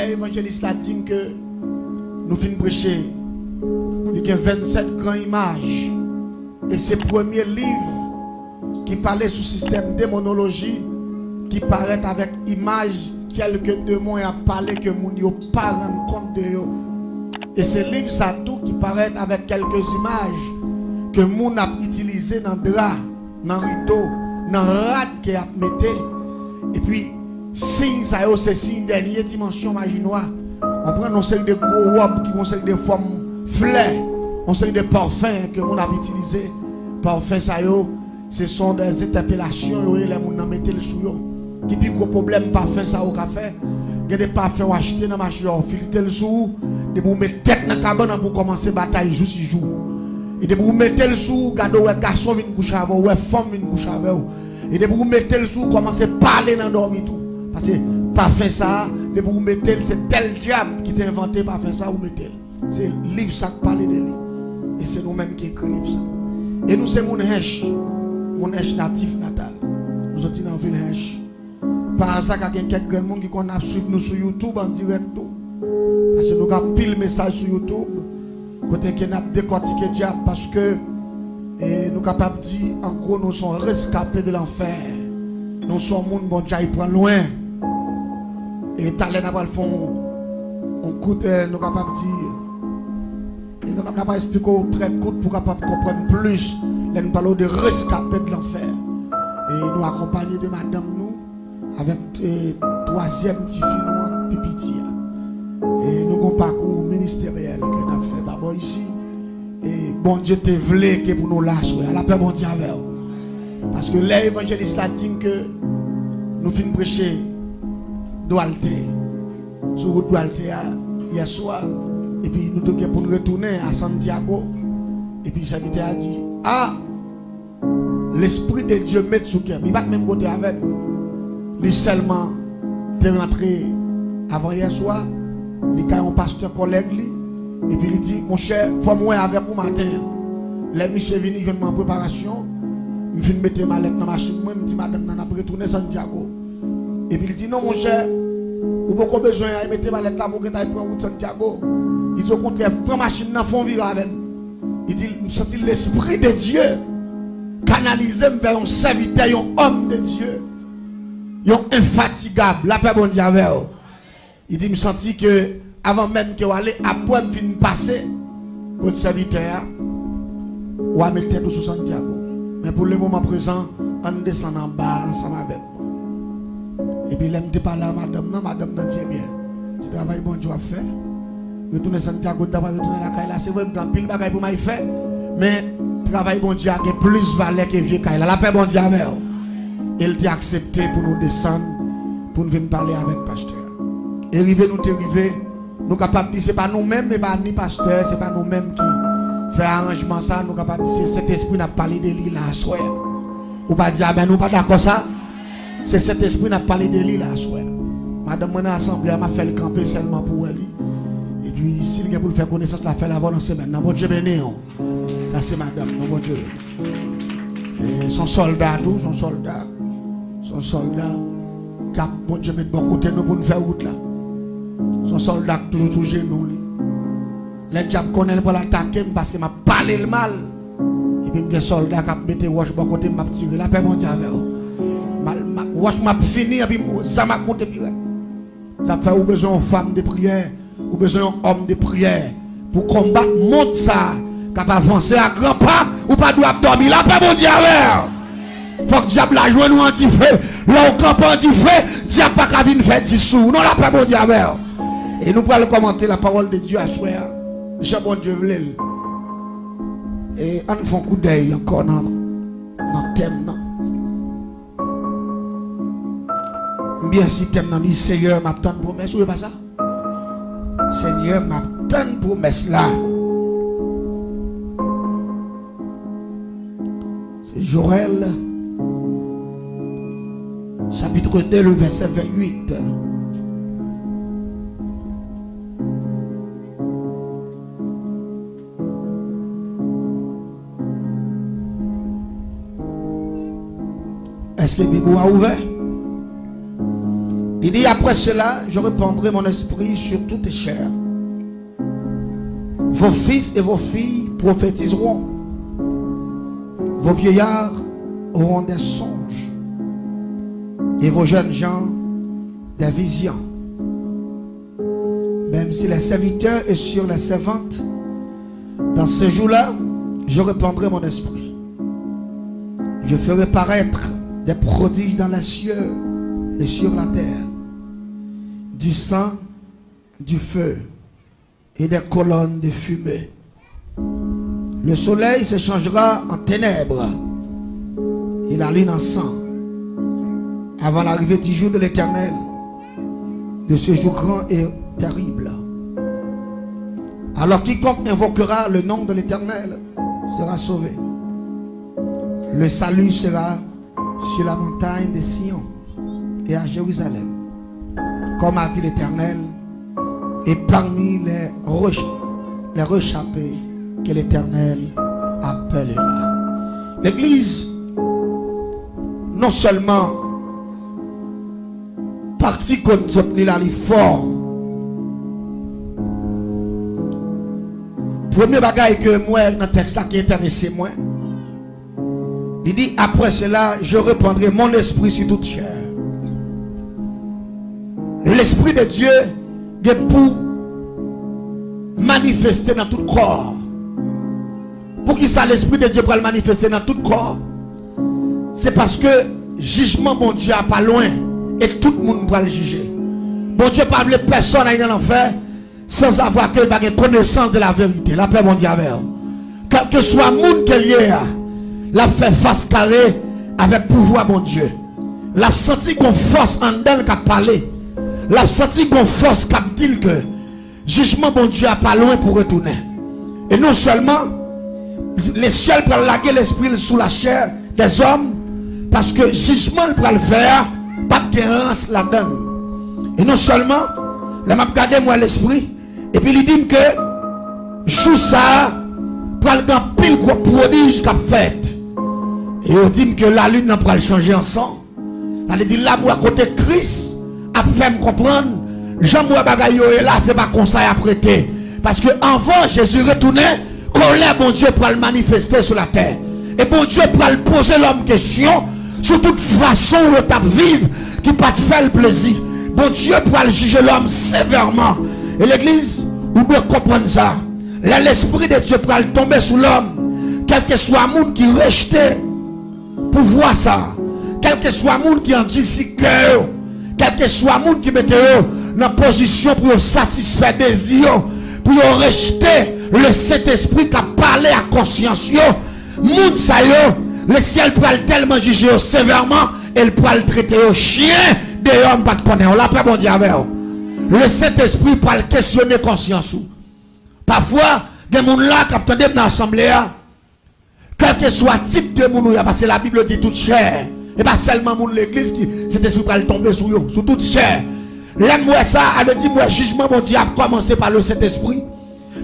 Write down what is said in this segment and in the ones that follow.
l'évangéliste a dit que nous finissons prêcher. Il y a 27 grandes images. Et c'est le premier livre qui parlait sous système démonologie, qui paraît avec images, quelques démons a parlé que nous n'avons pas rendu compte de eux. Et ce livre, ça tout qui paraît avec quelques images que nous avons utilisées dans le drap, dans le rideau, dans le rad qui a mis. Et puis, signe ça, c'est signe dernière dimension maginoire. On prend une série de gros robes qui ont série de formes fleurs, on série de parfums que nous avons utilisés. Parfums, ça, ce sont des interpellations, les gens qui mettent le sous. Qui puis gros problème parfum ça au café, il y a des parfums achetés dans la machine, filtrer le sous, de vous mettre tête dans la cabane pour commencer la bataille jour sur jour. Et de vous mettre le sous, garder un garçon vient coucher avec vous, une femme vient coucher avec vous. Et de vous mettre le sous, commencer à parler dans dormir tout. Parce que parfum ça, de vous mettre c'est tel diable qui t'a inventé parfum ça, vous mettez. C'est le livre ça qui parle de lui. Et c'est nous-mêmes qui écrivons le livre ça. Et nous c'est mon hèche natif natal. Nous sommes dans la ville hèche. Par ça, il y a quelques gens qui connaissent suivre nous sur YouTube en direct. Parce que nous avons pile message sur YouTube. Côté qui n'a décortiqué le diable. Parce que nous sommes capables de dire, en gros, nous sommes rescapés de l'enfer. Nous sommes monde bon Dieu, il prend loin. Et talent n'a pas le fond. On coûte, nous sommes capables de dire. Et nous n'avons pas expliqué très court pour capable comprendre plus. Nous parlons de rescapés de l'enfer. Et nous accompagnons de madame nous. Avec troisième petit film pipiti. Et nous avons un parcours ministériel que nous avons fait d'abord ici. Et bon Dieu te voulait que pour nous lâcher. À la paix, bon Dieu avec vous. Parce que l'évangéliste a dit que nous finissons prêcher Doualte. Sur route Doualte hier soir. Et puis nous devons pour nous retourner à Santiago. Et puis le serviteur a dit, ah, l'Esprit de Dieu met sous cœur. Il va même côté avec. Lui seulement est rentré avant hier soir. Il a un pasteur collègue et puis il dit mon cher, il faut moi avec vous matin. Les monsieur venu en préparation. Je viens mettre ma lettre dans la machine. Moi je dis madame on a retourner Santiago. Et puis il dit non mon cher, vous avez beaucoup besoin de mettre ma lettre là pour que tu ailles prendre route Santiago. Il dit au contraire, prends la machine dans fond virer avec. Il dit je sens l'esprit de Dieu canaliser vers un serviteur, un homme de Dieu. Ils sont infatigables. La paix bon Dieu avec eux. Il dit, je me sens que avant même que vous allez, après me passer, votre serviteur, ou à mettre tête sur Santiago. Mais pour le moment présent, on descend en bas ensemble avec moi. Et puis, l'aime de parler à madame, non, madame, non, tiens bien. C'est le travail bon Dieu a fait. Retourner Santiago, d'abord retourner la caille là, c'est vrai, dans pile bagaille pour m'y faire. Mais, le travail bon Dieu a plus valeur que vieux caille là. La paix bon Dieu avec eux. Il t'a accepté pour nous descendre, pour nous venir parler avec le pasteur. Et arrivé, nous sommes capables de dire, ce n'est pas nous-mêmes, mais pas ni pasteur, ce n'est pas nous-mêmes qui fait arrangement ça, nous sommes capables de dire, cet esprit n'a pas parlé de lui là, soir. Ou pas dire, ah ben nous pas d'accord ça. C'est cet esprit n'a pas parlé de lui là, soir. Madame, mon assemblée m'a fait le camper seulement pour elle. Et puis, s'il y a pour le faire connaissance, la fait la dans semaine. Non, bon Dieu béni. Ça, c'est madame, non, bon Dieu. Et son soldat, tout, son soldat. Son soldat, cap, bon Dieu, met de bon côté nous pour nous faire route là. Son soldat, toujours touché nous. Les diables connaissent pour l'attaquer parce qu'il m'a parlé le mal. Et puis, les soldats qui mettent roche bon côté, m'a tiré la paix, mon Dieu, avec eux. Roche m'a fini, et puis ça m'a compté. Ça fait ou besoin de femmes de prière, ou besoin d'hommes de prière pour combattre le monde ça, capable d'avancer à grands pas, ou pas doit dormir la paix, mon Dieu, avec eux. Faut que diable la joue nous anti-feu. Là au camp anti-feu, diable pas qu'à venir faire dissous. Non, la paix bon Dieu avec. Et nous pourrons commenter la parole de Dieu à soi. Jean bon Dieu voulait. Et on fait un coup d'œil encore dans le thème. Bien si thème dans le Seigneur m'attend une promesse, ou pas ça? Seigneur m'attend une promesse là. C'est Joël. Chapitre 2, le verset 28. Est-ce que la Bible a ouvert? Il dit, après cela, je répandrai mon esprit sur toutes les chairs. Vos fils et vos filles prophétiseront. Vos vieillards auront des songes. Et vos jeunes gens, des visions. Même si les serviteurs et sur les servantes, dans ce jour-là, je répandrai mon esprit. Je ferai paraître des prodiges dans les cieux et sur la terre. Du sang, du feu et des colonnes de fumée. Le soleil se changera en ténèbres et la lune en sang avant l'arrivée du jour de l'Éternel, de ce jour grand et terrible. Alors quiconque invoquera le nom de l'Éternel sera sauvé. Le salut sera sur la montagne de Sion et à Jérusalem, comme a dit l'Éternel, et parmi les réchappés que l'Éternel appellera. L'Église, non seulement partie comme la fort. Premier bagage que moi dans le texte là qui intéresse moi, il dit après cela je répandrai mon esprit sur toute chair. L'esprit de Dieu est pour manifester dans tout corps. Pour qui ça l'esprit de Dieu pour le manifester dans tout corps? C'est parce que jugement bon Dieu n'est pas loin et tout le monde doit le juger. Bon Dieu parle de personne dans l'enfer sans avoir qu'elle ait connaissance de la vérité. La paix mon Dieu avec vous. Quel que soit le monde qu'elle y a, la fait face carré avec pouvoir mon Dieu. La senti qu'on force en d'elle qui a parlé. La senti qu'on force qui a dit que jugement bon Dieu n'est pas loin pour retourner. Et non seulement les cieux pour laguer l'esprit sous la chair des hommes, parce que jugement pour le faire, pas de guérance la donne. Et non seulement, la m'a gardé moi l'esprit, et puis il dit que sous ça, pour le grand pile prodige qu'a fait. Et il dit que la lune n'a pas changer en sang. Ça veut dire là, moi, côté Christ, a fait me comprendre, Jean-Moi Bagayo est là, c'est pas comme ça à prêter. Parce que avant Jésus retournait, colère, bon Dieu, pour le manifester sur la terre. Et bon Dieu, pour le poser l'homme question, sur toute façon où tu vivre, qui pas te faire le plaisir. Bon Dieu, pour le juger l'homme sévèrement. Et l'église, vous devez comprendre ça. Là, l'esprit de Dieu pour tomber sur l'homme, quel que soit le monde qui rejette pour voir ça, quel que soit le monde qui endurcit cœur, quel que soit le monde qui mette dans position pour satisfaire des désirs, pour rejeter le Saint-Esprit qui a parlé à conscience, monde ça le ciel peut tellement juger sévèrement, et peut le traiter au chien des hommes pas de connaître. On l'a pas bon dire avec le Saint-Esprit peut le questionner conscience. Parfois, des gens là qui attendent dans l'assemblée, quel que soit le type de monde, parce que la Bible dit toute chair, et pas seulement de l'église qui cet esprit peut tomber sur eux, sur toute chair. L'aime-moi ça, elle dit moi jugement mon Dieu a commencé par le Saint-Esprit.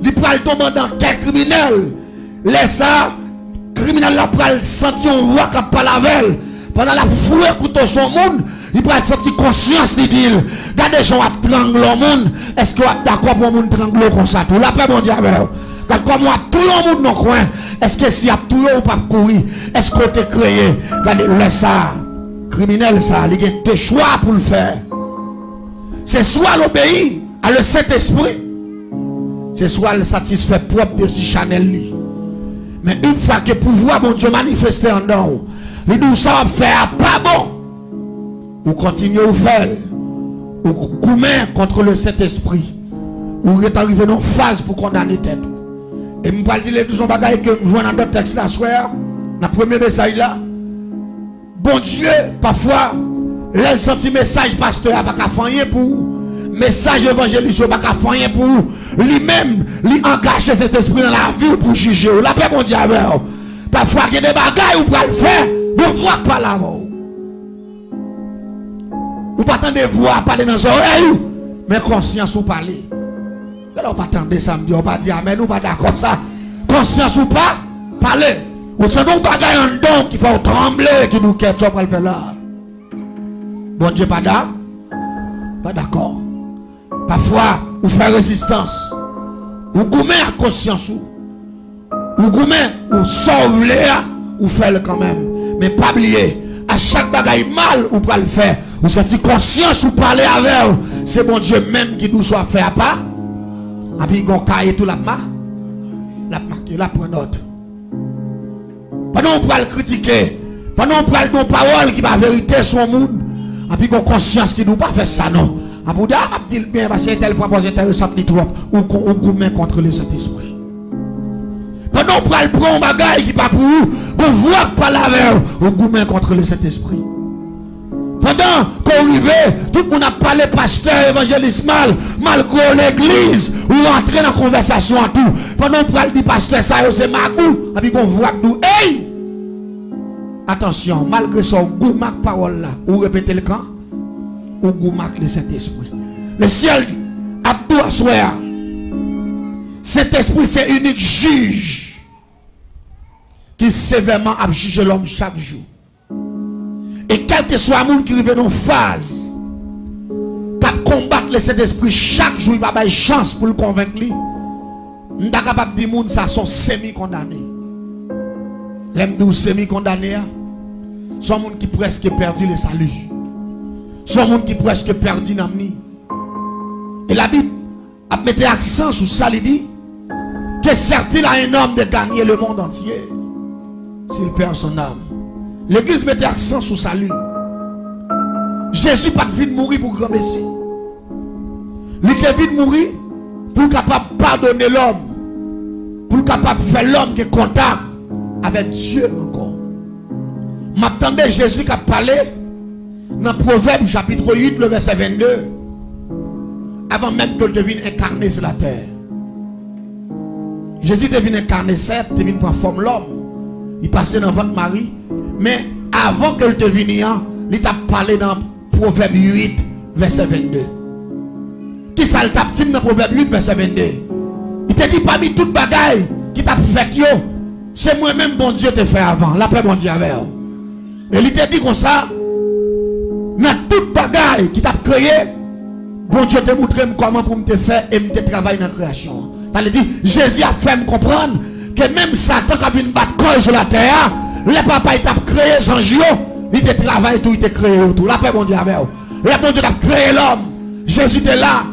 Il peut tomber dans quel criminel. Laisse ça, criminel là pour sentir on voit qu'il pas la veille. Pendant la foule écoute son monde, il peut sentir conscience de dire, quand des gens tranglent le monde, est-ce que vous êtes d'accord pour le monde trangler comme ça? Tout là, pas mon Dieu avec vous. Quand comment tout le monde dans le coin, est-ce que si y a tout le monde pas courir, est-ce qu'on t'a créé? Regardez, laisse ça, criminel ça, il y a deux choix pour le faire. C'est soit l'obéir à le Saint-Esprit, c'est soit le satisfaire propre de si Chanel. Mais une fois que le pouvoir mon Dieu manifesté en nous, les nous ça va faire pas bon. Ou continuez à faire, ou commettre contre le Saint-Esprit, ou est arrivé dans une phase pour condamner tête. Et je vais dire les 12 bagailles que nous voyons dans d'autres textes là, soir, dans le premier message là. Bon Dieu, parfois, les senti message pasteur n'a pas qu'à faire pour vous. Message évangéliste n'a pas qu'à faire pour vous. Lui-même, lui engager cet esprit dans la vie pour juger. La paix mon Dieu avec vous. Parfois, il y a des bagailles où vous pouvez le faire, vous ne voyez pas là. Vous pas attendre voir parler dans les oreilles, mais conscience ou parler. Alors, pas attendre samedi, on pas dire amen, ou pas d'accord ça. Conscience ou pas, parler. Ou c'est donc bagaille en don qui faut trembler, qui nous quitte, on va le faire là. Bon Dieu, pas là. Pas d'accord. Parfois, vous faites résistance. Vous goumez à conscience. Vous goumez, vous sauvez, vous faites quand même. Mais pas oublier, à chaque bagaille mal, vous pouvez le faire. Vous sentez conscience, vous parlez avec vous. C'est mon Dieu même qui nous soit fait à part. Et puis, vous caillez tout la main. La prend note. Pendant qu'on peut le critiquer, pendant qu'on peut le donner parole qui va vérité sur le monde, et puis qu'on conscience qui ne doit pas faire ça, non. À Bouddha, je dis bien, parce que tel point intéressant, ou gourmet contre les Saint-Esprit. Pendant qu'on peut le prendre un bagage qui pas pour vous, qu'on voit que pas la verre, ou gourmet contre le Saint-Esprit. Pendant qu'on arrive, tout le monde a parlé pasteur, évangéliste malgré l'église, ou rentrer dans la conversation en tout. Pendant qu'on parle du pasteur, ça c'est magou, et puis qu'on voit que nous, hey! Attention, malgré son goût, ma parole là, ou répétez le camp, ou goût le Saint-Esprit. Le ciel, Abdou Aswea, Saint-Esprit c'est unique juge qui sévèrement a jugé l'homme chaque jour. Et quel que soit le monde qui arrive dans une phase, qui combattre le Saint-Esprit chaque jour, il va avoir une chance pour le convaincre. Nous sommes capables de dire que ça sont semi-condamnés. Les gens semi-condamnés, sont des gens qui presque perdu le salut. Sont des gens qui presque perdu l'âme. Et la Bible a mis accent sur ça, il dit que certes, a un homme de gagner le monde entier s'il perd son âme. L'église mettait accent sur salut. Jésus pas de mourir pour grand messie. Il était venu mourir pour capable pardonner l'homme. Pour capable faire l'homme qui est contact avec Dieu encore. M'attendais Jésus qui a parlé dans Proverbe chapitre 8, le verset 22. Avant même qu'il devienne incarné sur la terre. Jésus devient incarné, certes, devient prendre forme l'homme. Il passait dans votre mari. Mais avant qu'elle devienne, il t'a parlé dans Proverbe 8, verset 22. Qui ça le tape dans Proverbe 8, verset 22? Il t'a dit parmi toutes bagailles qui t'a fait yo, c'est moi-même bon Dieu te fait avant. L'après bon Dieu avec. Et il t'a dit comme ça, dans toute bagaille qui t'a créé, bon Dieu te montre comment pour me te faire et me te travailler dans la création. Ça veut dire, Jésus a fait me comprendre que même Satan qui a vu une bataille sur la terre, le papa il t'a créé sans Dieu, il te travaille tout, il t'a créé tout. La paix bon Dieu avec. Le bon Dieu t'a créé l'homme. Jésus était là.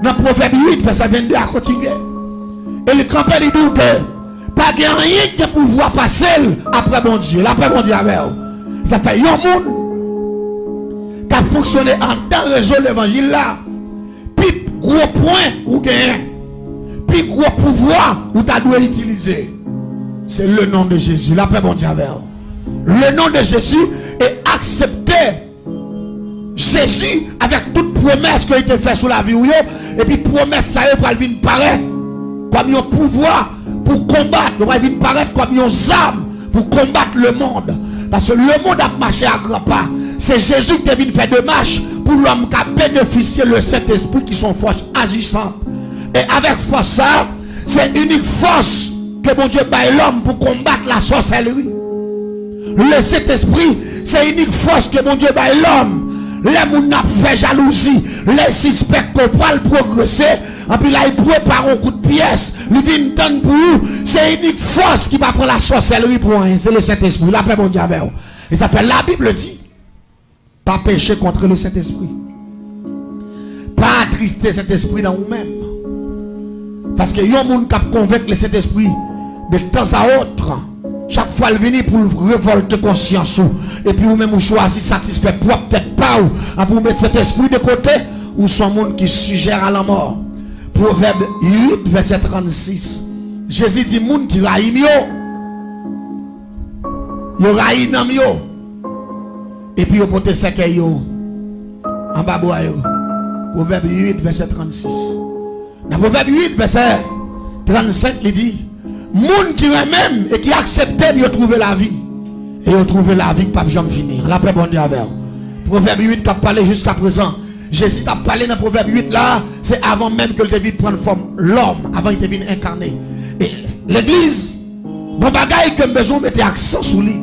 Dans Proverbe 8, verset 22 à continuer. Et le campé il dit que pas rien qui pouvoir passer après bon Dieu. La paix bon Dieu avec. Ça fait un monde qui a fonctionné en temps réseau l'évangile là. Puis gros point ou gain. Puis gros pouvoir où tu dois utiliser. C'est le nom de Jésus. La paix bon Dieu avec. Le nom de Jésus est accepté. Jésus avec toute promesse qui a été faite sur la vie. Et puis promesse ça va venir paraître comme un pouvoir pour combattre. Il va venir paraître comme une arme pour combattre le monde. Parce que le monde a marché à grands pas. C'est Jésus qui est venu faire de marche pour l'homme qui a bénéficié le Saint-Esprit qui sont forces agissantes. Et avec force ça, c'est unique force que mon Dieu baille l'homme pour combattre la sorcellerie. Le Saint-Esprit, c'est unique force que mon Dieu baille l'homme. Les gens n'a fait jalousie, les suspects comprennent progresser, et puis là il prépare un coup de pièce, il vient tendre pour vous. C'est unique force qui va prendre la sorcellerie pour rien. C'est le Saint-Esprit. La paix mon Dieu avec vous. Et ça fait la Bible dit, pas pécher contre le Saint-Esprit. Pas attrister cet esprit dans vous-même. Parce que il y a des gens qui convainquent le Saint-Esprit de temps à autre. Chaque fois il vient pour révolter conscience. Et puis vous-même vous choisissez satisfait pour peut-être pas ou pour mettre cet esprit de côté. Ou sont monde qui suggère à la mort. Proverbe 8 verset 36. Jésus dit monde qui raille mieux. Yo raille nan mieux. Et puis yo pote seke yo en bas bois yo. Proverbe 8 verset 36. Dans Proverbe 8 verset 35 il dit moun qui même et qui accepte de trouver la vie. Et de trouver la vie qui pas jamais finir. La paix bon Dieu avec. Proverbe 8 qui a parlé jusqu'à présent. Jésus a parlé dans Proverbe 8 là, c'est avant même que le David prenne forme l'homme, avant qu'il devienne incarné. Et l'église, bon bagaille que besoin mettre accent sur lui.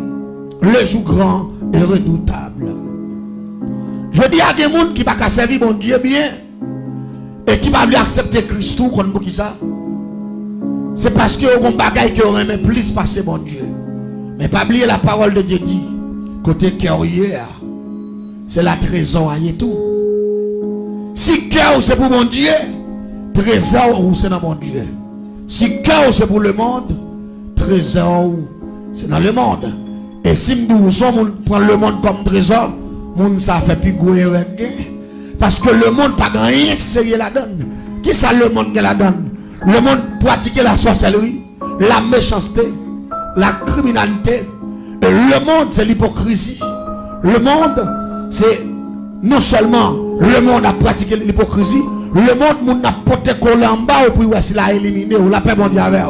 Le jour grand et redoutable. Je dis à des gens qui ne pas servir mon Dieu bien et qui ne va pas accepter Christ comme qui ça. C'est parce que on bagaille qui aurait même plus passer mon Dieu. Mais pas oublier la parole de Dieu dit côté cœur hier, c'est la trésor et tout. Si cœur c'est pour mon Dieu, trésor c'est dans mon Dieu. Si cœur c'est pour le monde, trésor c'est dans le monde. Et si nous prenons le monde comme trésor, monde ça fait plus gros erreur. Parce que le monde pas rien que c'est la donne. Qui ça le monde qui la donne? Le monde pratique la sorcellerie, la méchanceté, la criminalité. Et le monde c'est l'hypocrisie. Le monde c'est non seulement le monde a pratiqué l'hypocrisie, le monde a porté coller en bas pour voir s'il a éliminé ou la paix mondiale.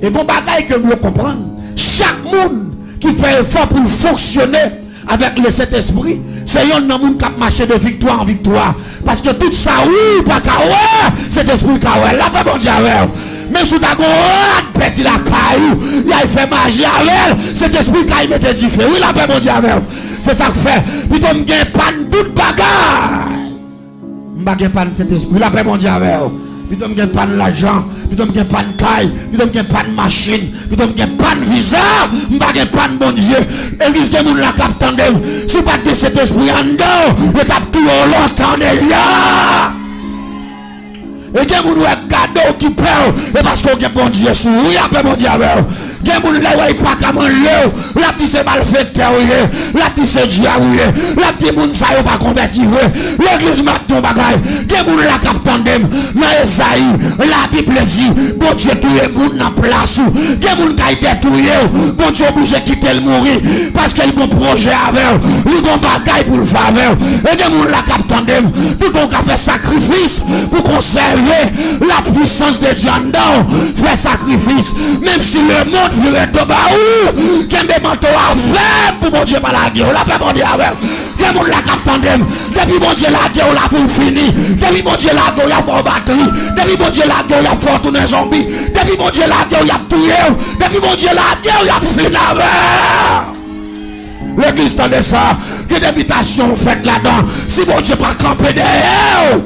Et bon bagaille que vous comprenez, chaque monde qui fait effort pour fonctionner avec le Saint-Esprit, c'est un monde qui a marché de victoire en victoire. Parce que tout ça, oui, pas qu'à cet esprit qui a la paix mondiale. Même si tu as un petit la caillou, il a fait magie avec cet esprit qui a mis du feu. Oui, la paix mondiale. C'est ça que fait. Puis tu n'as pas de toute bagaille. Je n'ai pas de cet esprit. La paix mondiale. Puis tu n'as pas de l'argent. Puis tu n'as pas de caille. Puis tu n'as pas de machine. Puis tu n'as pas de visa. Je n'ai pas de bon Dieu. L'église de moun la cap tandem. Si pas de cet esprit en dedans, le cap tout longtemps déjà. Et que vous avez gardé qui peur, et parce qu'on a bon Dieu sur oui, après bon Dieu avec vous. Que vous n'avez pas qu'à manger, la petite c'est malfaiteur, la petite c'est Dieu, la petite moun ça n'a pas converti, l'église m'a ton bagaille. Que vous la captandem, dans Esaïe, la Bible dit, bon Dieu tout le monde dans place, que vous n'avez été tué, bon Dieu obligé de quitter le mourir, parce qu'il y a un projet avec vous, il y a un bagaille pour le faire avec vous. Et que vous la captandem, tout le monde a fait sacrifice pour conserver la puissance de Dieu en dedans, fait sacrifice, même si le monde virait de baou, qu'un des manteaux à faire pour mon Dieu par la guerre, la paix mon Dieu avec, que mon la captandem, depuis mon Dieu la guerre, la vous fini, depuis mon Dieu la guerre, il y a bon batterie, depuis mon Dieu la guerre, il y a fort tourner zombie, depuis mon Dieu la guerre, il y a tué, depuis mon Dieu la guerre, il y a fini avec. L'église tendait ça, que d'habitation faite là-dedans, si mon Dieu pas camper derrière.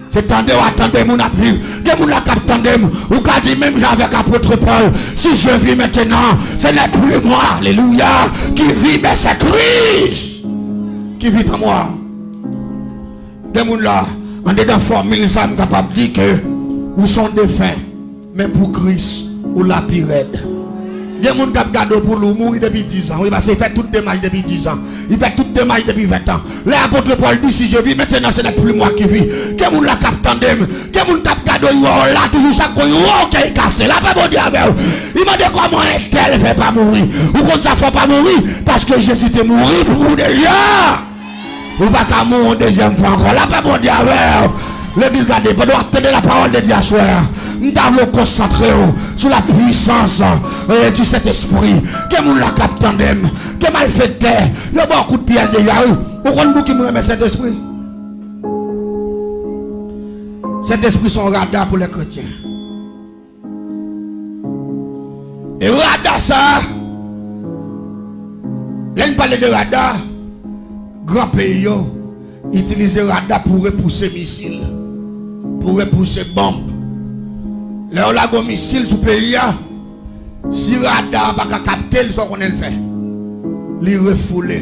C'est attendez, mon à vivre. Que mon la attendez, ou qu'a dit même avec l'apôtre Paul, si je vis maintenant, ce n'est plus moi, alléluia, qui vit, mais c'est Christ qui vit en moi. Des gens là, en dedans formule, ça me capable de dire que nous sommes défunts, mais pour Christ, ou la pirate. Il y a des gens qui ont gardé pour nous mourir depuis 10 ans. Oui, parce qu'il fait toutes des mailles depuis 10 ans. Il fait toutes des mailles depuis 20 ans. L'apôtre Paul dit si je vis maintenant, ce n'est plus moi qui vis. Que mon la captandem, que mon cap gardé là, toujours chaque fois qui est cassé. Là, pas bon Dieu avec vous. Il m'a dit comment un tel ne fait pas mourir. Ou comme ça ne fait pas mourir, parce que Jésus était mourir pour vous déjà. Ou pas qu'à mourir une deuxième fois encore. Là, pas bon Dieu avec vous. L'église gardée, pendant attendre la parole de Dieu à soi, nous devons concentrer sur la puissance du Saint-Esprit. Que nous la captandem, que malfaiteur, il y a beaucoup de pierres déjà. Pourquoi nous qui nous remet cet esprit? Cet esprit sont radar pour les chrétiens. Et radar ça, là on parle de radar, grand pays utilise radar pour repousser missiles. Pour repousser bombes. Là, on a un missile sous le pays. Si radar n'a pas capté, il faut qu'on le fait. Il refoule.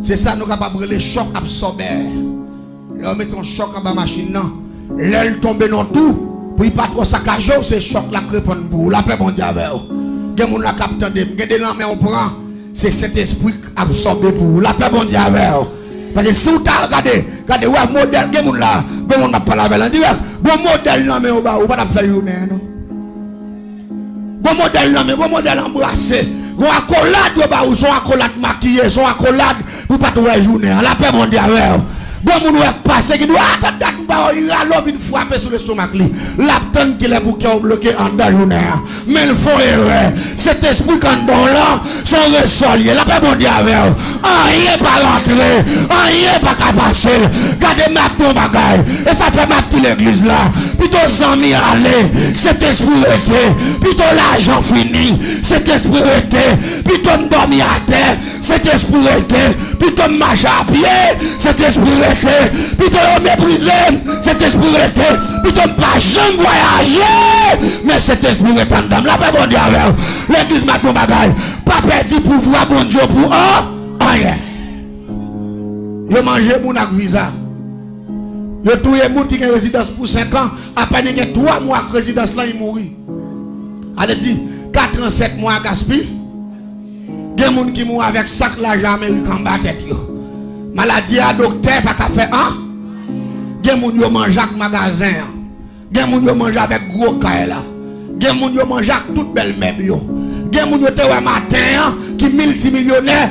C'est ça, nous sommes capables de choc absorbé. Là, on met un choc en bas de la machine. Là, il tombe dans tout. Pour ne pas trop saccager, c'est choc là qui répond pour la paix mondiale. Il y a des gens qui captent. Il y a des gens qui on prend. C'est cet esprit absorbé pour la paix mondiale. Parce que si vous regardez, ouais, modèle, il y a des gens là, on n'a pas la belle en direct. Bon modèle, non, mais on va pas faire une non. Bon modèle, non, mais bon modèle embrassé. Bon accolade, ou son accolade maquillée, son accolade, pour pas tout journée. La paix mondiale. Bon, mon ouest passé qui doit attendre, il a l'envie de frapper sur le stomac. L'abtone qui est bouquet bloqué en journée. Mais il faut erreur. Cet esprit quand on là, son ressorlier, la paix mondiale avec eux. Rien pas rentrer, rien pas qu'à passer. Gardez ma ton bagaille. Et ça fait ma petite église là. Plutôt 100 000 aller, cet esprit était. Plutôt l'argent fini, cet esprit était. Plutôt me dormir à terre, cet esprit était. Plutôt me marcher à pied, cet esprit était. Plutôt me mépriser, cet esprit était. Plutôt me pas jamais voyager, mais cet esprit est pas dedans. La paix bon Dieu avec l'église m'a ton bagaille. Pas perdu pouvoir bon Dieu pour rien. Yo mangé mon ak visa. Yo touye moun qui a résidence pour 5 ans, après il y a 3 mois que résidence là il mourit. Elle dit 87 mois gaspille. Il y a des gens qui mourent avec sac l'argent américain en bas tête yo. Maladie à docteur pas qu'à faire il y a des gens qui mangent avec magasin. Il y a des gens qui mangent avec gros caille là. Il y a des gens qui mangent avec toute belle meuble yo. Il y a des gens qui matin qui multimillionnaire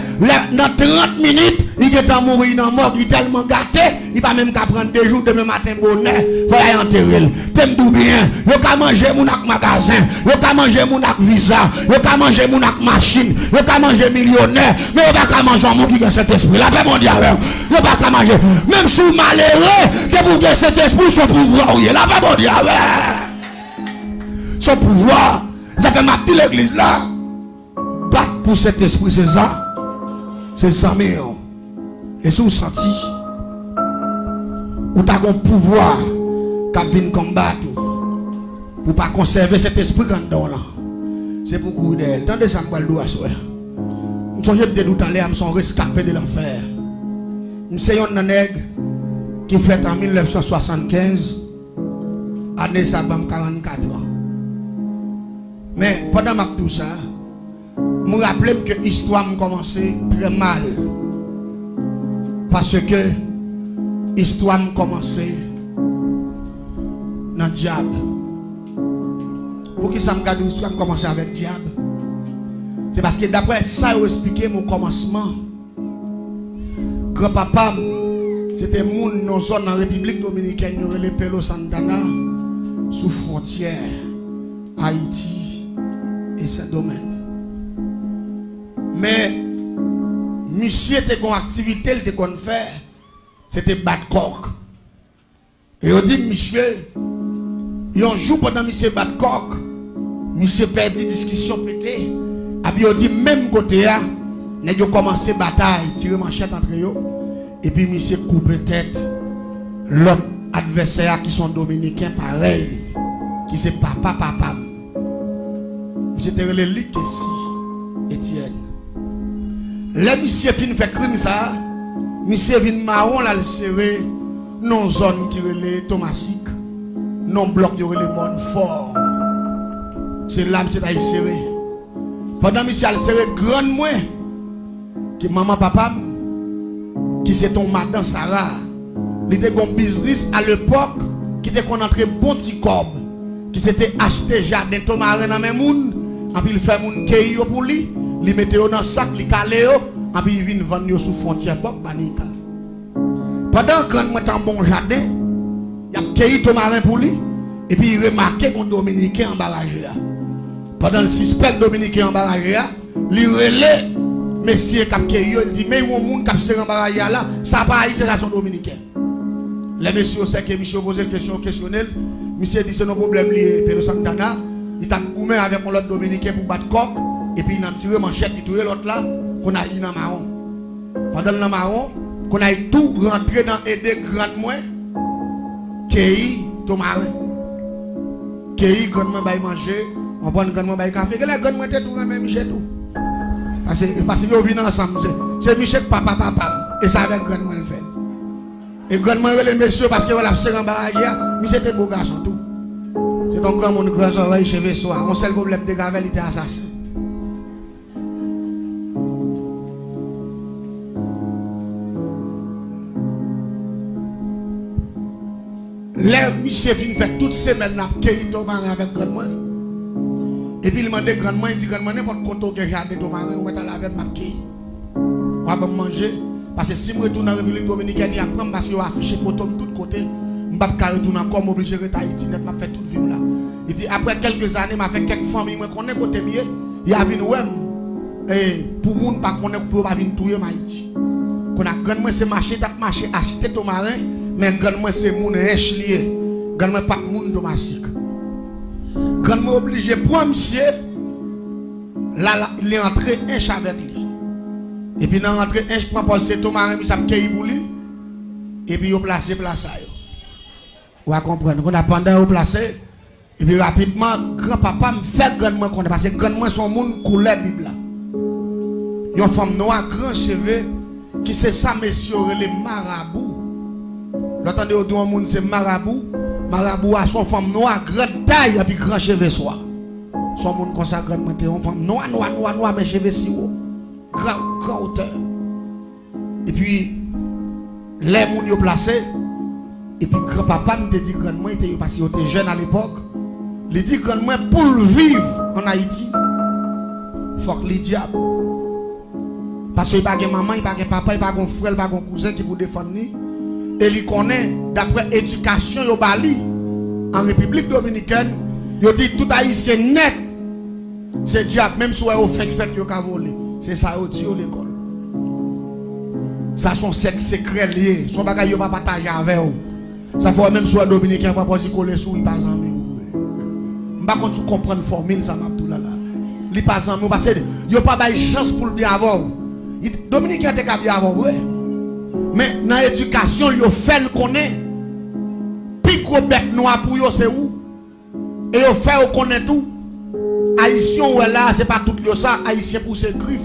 dans 30 minutes il est en mourir dans mort, il est tellement gâté, il va même qu'à prendre 2 jours demain matin bonnet pour aller enterrer. T'aimes tout bien, il ka manger mon ak magasin, il ka manger mon ak visa, il ka manger mon ak machine, il ka manger millionnaire, mais il pas manger un monde qui a cet esprit. La paix mondiale, il pas manger. Même si vous malheureux, de pour que cet esprit son pouvoir, la paix mondiale. Son pouvoir, ça fait ma petite église là. Battre pour cet esprit, c'est ça. C'est ça, mais. Et si vous sentez, vous avez un pouvoir qui vient combattre pour ne pas conserver cet esprit quand on là. C'est pour courir d'elle. Tendez ça, je vais le dire à soi. Je suis tout à l'heure, je suis rescapé de l'enfer. Je suis un nègre qui fait en 1975, année ça, 44 ans. Mais pendant tout ça, je me rappelle que l'histoire a commencé très mal. Parce que l'histoire a commencé dans le diable. Pour qui ça me garde l'histoire a commencé avec le diable? C'est parce que d'après ça, j'ai expliqué mon commencement. Grand-papa, c'était moun dans zone en République Dominicaine, il y aurait les Pelo Santana, sous frontière, Haïti et Saint-Domingue. Mais monsieur était une activité qu'il était faire, c'était battre coq. Et on dit monsieur, il y a un jour pendant monsieur battre coq, monsieur perdu discussion pété. Et puis on dit même côté là, nous avons commencé bataille, tirer manchette entre eux. Et puis monsieur coupe tête l'autre adversaire qui sont dominicains pareil, qui c'est papa. Monsieur était relé ici, Étienne. Les monsieur fin fait crime ça, monsieur vient marron là le serré non zone qui relait Thomasique, non bloc qui relait monde fort. C'est là monsieur a serré. Pendant monsieur a serré grand moins que maman papa qui c'est ton madame Sarah, il était un business à l'époque qui était qu'on entrait bon petit corps qui s'était acheté jardin tomarin dans même monde, et puis il fait moun keyo pour lui. Li mette yo dans sac, li kale yo, et puis il vient vendre yo sous frontière bok banika. Pendant que moi tan bon jardin, y a cueilli tomarin pour lui, et puis il remarqué qu'on dominicain en barrage. Pendant le suspect dominicain en barrage, li relè monsieur k'ap cueilli, il dit mais yon moun k'ap serre en barrage là, ça pas c'est la son dominicain. Les messieurs sait que monsieur pose question questionnel, monsieur dit c'est nos problèmes liés Pedro Santana, il t'a goumé avec un autre dominicain pour battre coq. Et puis il a tiré manchette, il a tiré l'autre là, qu'on a eu dans marron. Pendant le marron, qu'on a tout rentré dans aider grand moins, qui tomarin. Qui grandement bail manger, on prend grandement bail café, que les grandement t'es tout même Michel tout. Parce que vous venez ensemble, c'est Michel papa, et ça avec grandement le fait. Et grandement les messieurs parce que voilà, c'est un barrage, Michel était beau garçon tout. C'est donc grand monde grand oreille cheveux soir. Mon seul problème de Gavel était assassin. Les monsieur fin fait toute semaine n'a cueilli tomarin avec grand moi. Et puis il demande grandement, il dit grandement n'importe quoi que j'ai de tomarin ou mettre à la veille m'a cueilli. On va manger Parce que si je retourne en République Dominicaine, il y a prendre parce qu'il a affiché photo de tous côtés. Je ne peux pas retourner encore, obligé de rester à Haïti, je vais faire toute vie là. Il dit après quelques années, je fait quelques familles, je connais côté mieux, il y a venu et pour les gens pas connaître pour pas venir touyer Haïti. Qu'on a grand moi c'est marché, t'as marché acheter ton marin, mais grand moi c'est moun riche lié. Grand moi pas moun domestique. Grand moi obligé pour monsieur là il est entré un avec lui. Et puis dans rentré un je prends Paul c'est ton marin, il s'appelle Kei pour lui. Et puis il place ça yo. Vous comprenez, qu'on a pendant au placé et puis rapidement grand-papa me fait grand moi connaît parce que grand moi son monde couleur Bible là. Une femme noire grand cheveux qui c'est ça messieurs les marabouts. L'entendez au doigt monde c'est marabout. Marabout a son femme noire grande taille et puis grand cheveux soir. Son monde consacré une femme noire mais cheveux si haut. Grand hauteur. Et puis les moun yo placé et puis grand-papa me dit grand-moi était parce qu'il était jeune à l'époque. Il dit grand-moi pour vivre en Haïti. Faut que les diables. Parce qu'il n'y a pas de maman, il n'y a pas de papa, il n'y a pas de frère, il n'y a pas de cousin qui peut défendre. Et il connaît, d'après l'éducation au Bali, en République Dominicaine, il dit tout haïtien net. C'est diable, même si on fait il y a volé. C'est ça, il dit l'école. Ça, son sexe secret lié. Son bagage, il ne pas partager avec vous. Ça fait même si on Dominicain, pas poser coller sous, il passe en main. Je ne sais pas si vous comprenez la formule, ça m'a tout là. Il passe en main, parce qu'il n'y a pas de chance pour le bien avoir. Dominicain était capable avant vrai. Mais dans l'éducation, il fait le connaître. Puis gros bec noir pour yo c'est où? Et il fait le connaître tout. Haïtien ou là, c'est pas tout ça, haïtien pour ses griffes.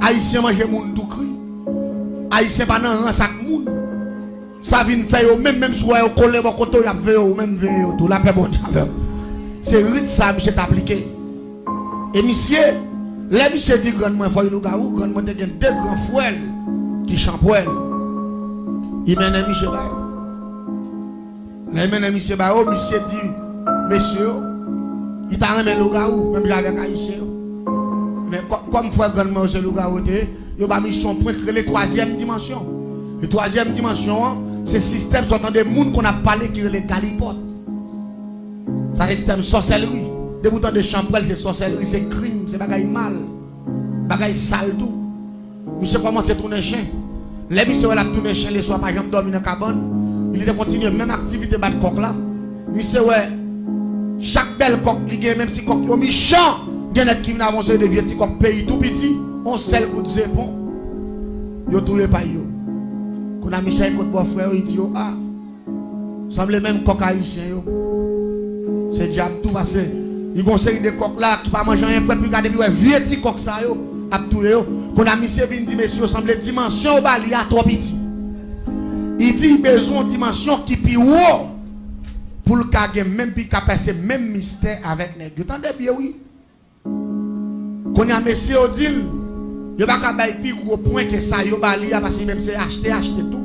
Haïtien mange moun tout cri. Haïtien pas dans sac moun. Ça vient faire même si vous collez vos côtés, vous avez même tout la paix bon. C'est rite ça monsieur t'appliquer. Et monsieur les monsieur dit grandement faut nous gaou grandement te gen deux grands frères qui champouel. Il mène monsieur ba. Les mène monsieur ba monsieur dit monsieur il t'a remis le gaou même avec haïtien. Mais comme frère grandement c'est le gaou té, yo ba mission pour créer la troisième dimension. La troisième dimension c'est système sortant des monde qu'on a parlé qui les galipotes. Ça c'est système sorcellerie. De bouton de champrel, c'est sorcellerie, c'est crime, c'est bagaille mal, bagaille sale tout. Monsieur commence à tourner chien. Les monsieur a tourné chien les soirs, par exemple, dormir dans la cabane. Il était continué même activité battre coq là. Monsieur ouais, chaque belle coq, il y a même si coq, il méchant. Il y a qui vient avancer de vieux petits coq pays tout petit. On sait coup de zépon. Yo touye pas yo. Quand a Michel côté bon frère, il dit ah, semble même coq haïtien yo. C'est diable tout passé. Il y a une série de coqs là qui ne mangent rien, puis regarder puis vieux petit coq ça yo, a tout yo. Quand a monsieur vient dire monsieur semble dimension au bali à trop petit. Il dit besoin de dimension qui plus haut pour le cas même puis passer même mystère avec nèg. Vous entendez bien oui. Quand a monsieur dit il pas ka bay plus gros point que ça yo bali parce que même c'est acheter tout.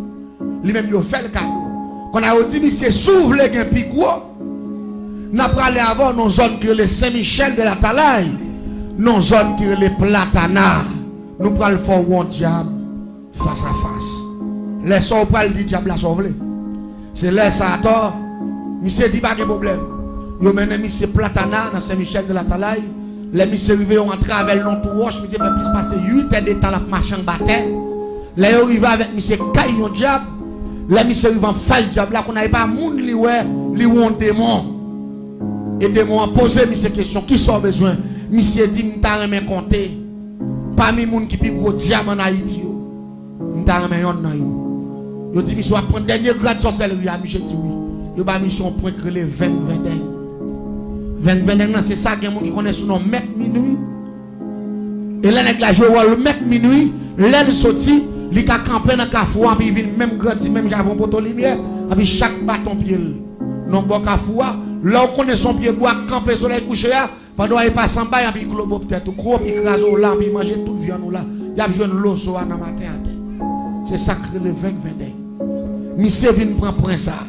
Lui même yo fait le cadeau. Quand a dit monsieur s'ouvre les gain plus gros. Nous avons parlé avant nos zones qui sont les Saint-Michel de la Talaye, nos zones qui sont les Platana. Nous prenons le fort ou un diable face à face. Les gens qui dit diable la sauver. C'est les Sator, monsieur dit pas de problème. Yo mène monsieur Platana dans Saint-Michel de la Talaye. Les monsieur arrivés ont entré avec l'on tout roche, monsieur fait plus passer 8 heures de temps la marche en bataille. Les arrivés avec monsieur Caillon diable. Les monsieur arrivés en face diable là qu'on n'avait pas monde li ouais, li un démon. Et de moi poser monsieur question qui sont besoin monsieur dit m'ta remen compter parmi moun qui pi gros diamant en Haïti yo m'ta remen yon nan yo yo dit monsieur va prendre dernier grade sorcellerie à monsieur dit oui yo ba mission point créer 20 c'est ça gen moun qui connaît son nom maître minuit et là nèg la jouer le maître minuit l'aile sorti li ka camper dans Kafoua puis vinn même grandi même j'avon poto lumière et puis chaque bâton pied non bon Kafoua. Là on connaît son pied bois camper soleil couché pendant il passe en bas il puis globo peut-être gros puis écrase au là puis manger toute viande là il a joindre l'eau so dans matin. C'est sacré le 20 monsieur vient prendre prince ça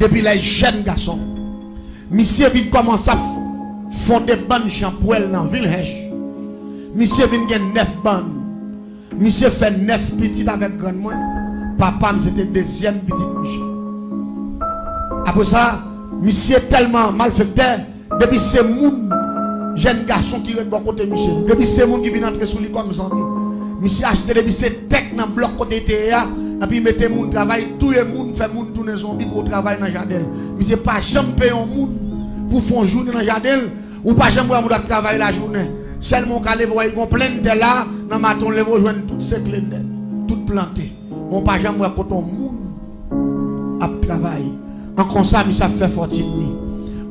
depuis les jeunes garçons monsieur vient commencer à fonder bonne champouelle dans ville Monsieur vient gagner 9 bandes Monsieur fait 9 petites avec grand moi. Papa, c'était deuxième petite Michel. Après ça, monsieur tellement malfaiteur, depuis c'est mon jeune garçon qui est de bon côté Michel. Depuis c'est mon qui vient entrer sur lui comme zombie. Monsieur acheté depuis c'est tech dans bloc côté TEA. Et puis mettez mon travail, tout le monde fait mon tourner zombie pour travailler dans le jardin. Monsieur pas jamais payer un monde pour faire une journée dans le jardin. Ou pas jamais pour travailler la journée. Seulement quand les voyez qu'on plein de là, dans matin les voyez joindre toutes ces clés toutes plantées. Mon pas jamais quand on monde à travailler. En comme ça, ça fait fortune.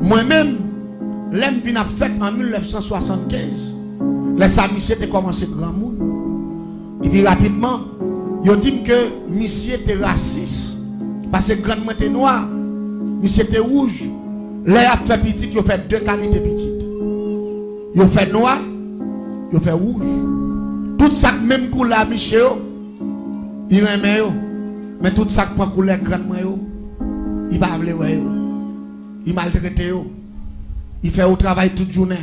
Moi-même, l'aime vient fait en 1975. Les monsieur était commencé grand monde. Et puis rapidement, ils dit que monsieur était raciste parce que grand monde était noir, monsieur était rouge. Là, il a fait petit, il a fait 2 qualités petites. Il a fait noir, il a fait rouge. Tout ça même couleur monsieur, il aimait mais tout ça prend couleur grand moi. Il va appeler, il maltraite, il fait au travail toute journée,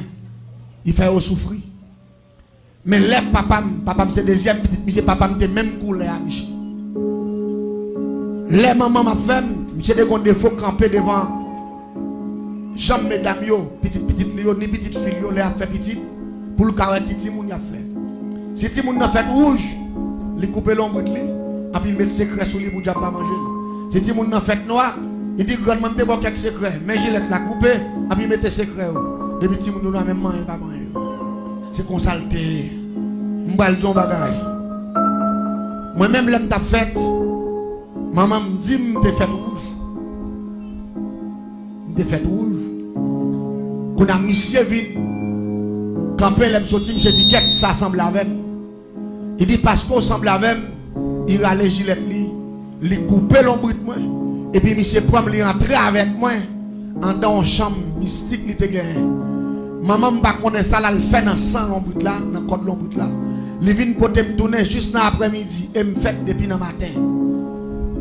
il fait au souffrir. Mais les papa c'est deuxième petite, monsieur papa c'est même couleur à Michel. Les mamans m'a fait, monsieur des défauts camper devant jambe mesdames yo, petite lio, ni petite fille yo, les a fait petite pour le carré qui Timoun a fait. Si Timoun a fait rouge, il coupe l'ombre de lui, et puis il met le secret sur lui pour ne pas manger. Si Timoun a fait noir, il dit grandement de boire quelques secrets, mais Gillette l'a coupé, et puis il met le secret. Depuis Timoun n'a même mangé, pas manger. C'est qu'on salté. M'bal John bagay. Moi-même l'aime ta fête. Maman me dit m'te fête rouge. M'te fête rouge. Qu'on a monsieur vite. Quand l'aime sorti, j'ai dit qu'est-ce que ça semble avec. Il dit parce qu'on semble avec, il a les gilets li, il coupe l'ombre de moi. Et puis monsieur prend lui entrer avec moi en dans une chambre mystique li te gagné. Maman m'a connaît ça là, le fait dans sang l'ombre là, dans code l'ombre là. Il vient pour me tourner juste dans l'après-midi et me fait depuis le matin.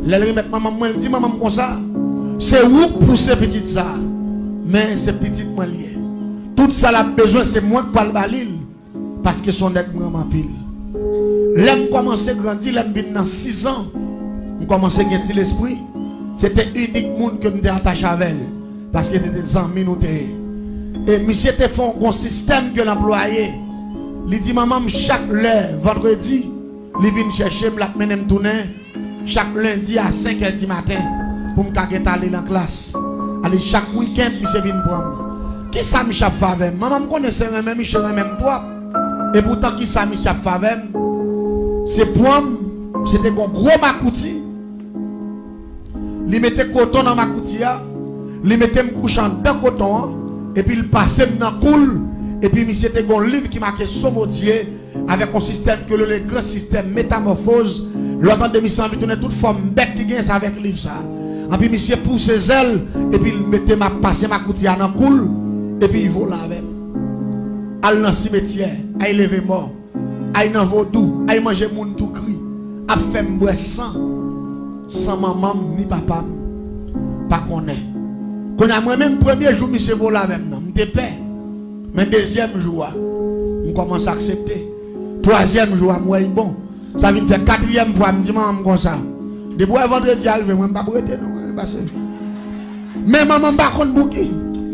Elle remet maman, elle dit maman comme ça, c'est où pour ces petites ça, mais ces petites moi liées. Tout ça a besoin c'est moi qui parle balil parce que son nèg vraiment pile. L'aime commencer à grandir, l'aime vient dans 6 ans. On commence à gagner l'esprit. C'était unique monde que me attaché avec elle parce que c'était des amis nous. Et monsieur te fait un système que l'employé. Il dit maman chaque lundi, vendredi, il vient chercher me la mener me tourner chaque lundi à 5h du matin pour me aller dans la classe. Allez chaque week-end monsieur vient prendre. Qui ça Michel Favem? Maman me connaissait même Michel même toi. Et pourtant qui ça Michel Favem? C'est pour c'était un gros makouti. Il mettait coton dans ma coutia, il mettait me couchant dans coton et puis il passait dans cool. Et puis, c'était un livre qui marquait Somodier avec un système que le grand système métamorphose. L'autre de monsieur envie tourner toute forme bête qui gagne avec le livre ça. Et puis, monsieur pousse ses ailes et puis il mettait ma passé ma coutia dans cool et puis il vole avec. Al dans cimetière, il lever mort, il dans vaudou, il manger moun tout cri, a fait boire sans maman ni papa pas connaît. Quand a moi-même premier jour monsieur vole avec moi, m'était peur. Mais deuxième jour, je commence à accepter. Troisième jour, moi, bon. Ça vient faire 4e fois, je me dis, maman, comme ça. Depuis vendredi arrive, moi, je ne vais pas prêter, non. Mais maman, je ne vais pas bouquer.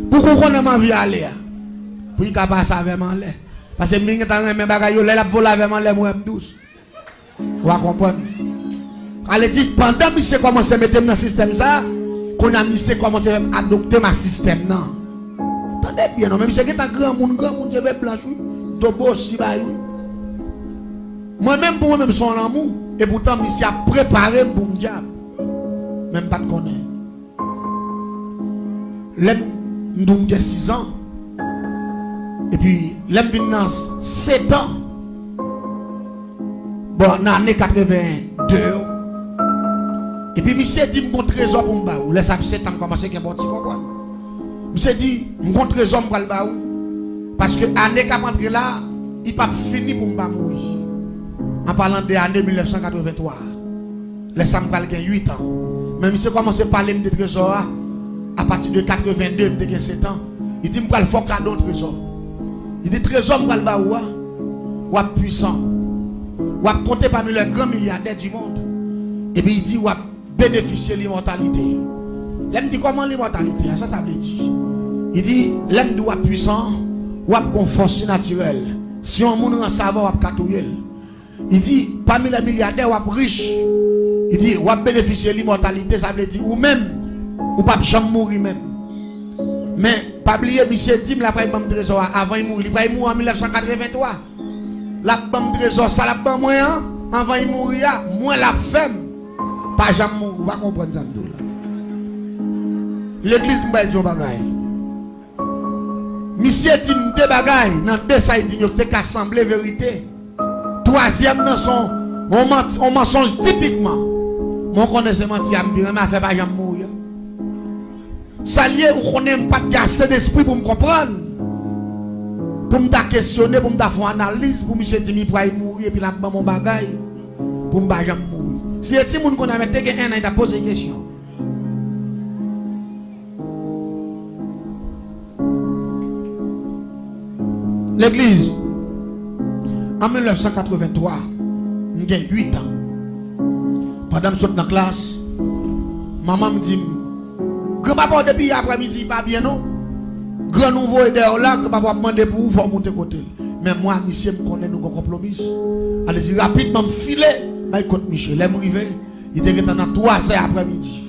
Pourquoi on a envie d'aller? Pour qu'il passe avec moi. Parce que je suis en train de bagaille, je vais voler avec moi, moi, je douce. Vous comprenez? Elle dit, pendant que je commence à mettre dans le système, ça, qu'on a mis, commencé à adopter ma système, non. Attendez bien, non, même si c'est un grand monde, je vais blanchir, Tobo, Sibayou. Moi-même, pour moi-même, son amour, et pourtant, je suis préparé pour mon diable. Même pas de connaître. L'aime, j'ai 6 ans. Et puis, l'aime, j'ai 7 ans. Bon, dans l'année 82. Et puis, monsieur dit, mon trésor pour moi. Ou laisse à 7 ans, commencer à bon petit comprendre. Monsieur dit, mon trésor pour le baou. Parce que l'année qui a rentré là, il n'a pas fini pour me mourir. En parlant de l'année 1983. Laisse à me parler 8 ans. Mais monsieur commence à parler de trésor à partir de 82, il 7 ans. Il dit, je vais faire cadeau trésor. Il dit, trésor pour le baou. Ou puissant. Ou a compté parmi les grands milliardaires du monde. Et puis il dit, ou a bénéficier de l'immortalité. L'aime dit comment l'immortalité? Ça veut dire. Il dit, l'aime doit puissant, ou a une force naturelle. Si on moun en savoir, ou a katouyer. Il dit, parmi les milliardaires, ou a riche. Il dit, ou a bénéficier de l'immortalité, ça veut dire, ou même, ou pas jamais mourir même. Mais, pas oublier, monsieur Tim, la paille de trésor, avant il mourir, il va mourir en 1983. La banque de trésor, ça la banque moyen, avant il mourir, moi la femme, pas jamais mourir, vous va comprendre ça. L'église m'a dit bagay. Monsieur Tim, deux bagay, dans deux ça il dit, il y a qu'assembler vérité. Troisième, dans son, on mensonge typiquement. Mon connaisseur mentir, mais je ne fais pas jamais mourir. Ça lié ou qu'on n'aime pas de assez d'esprit pour me comprendre. Pour me questionner, pour me faire une analyse, pour me dire que je vais mourir et puis là, mon bagage, pour me faire jamais mourir. Si les gens qu'on a mis un an, ils ont posé une question. L'église, en 1983, j'ai 8 ans. Pendant que je suis dans la classe, maman me dit, grand-papa depuis après-midi, pas bien non? Grand nouveau est là, grand-papa demande pour vous, faut monter côté. Mais moi, monsieur, me connaît nous compromis. Allez-y rapidement, me filer, mais écoute, Michel, l'aime arrivé, il était dans 3 heures après-midi.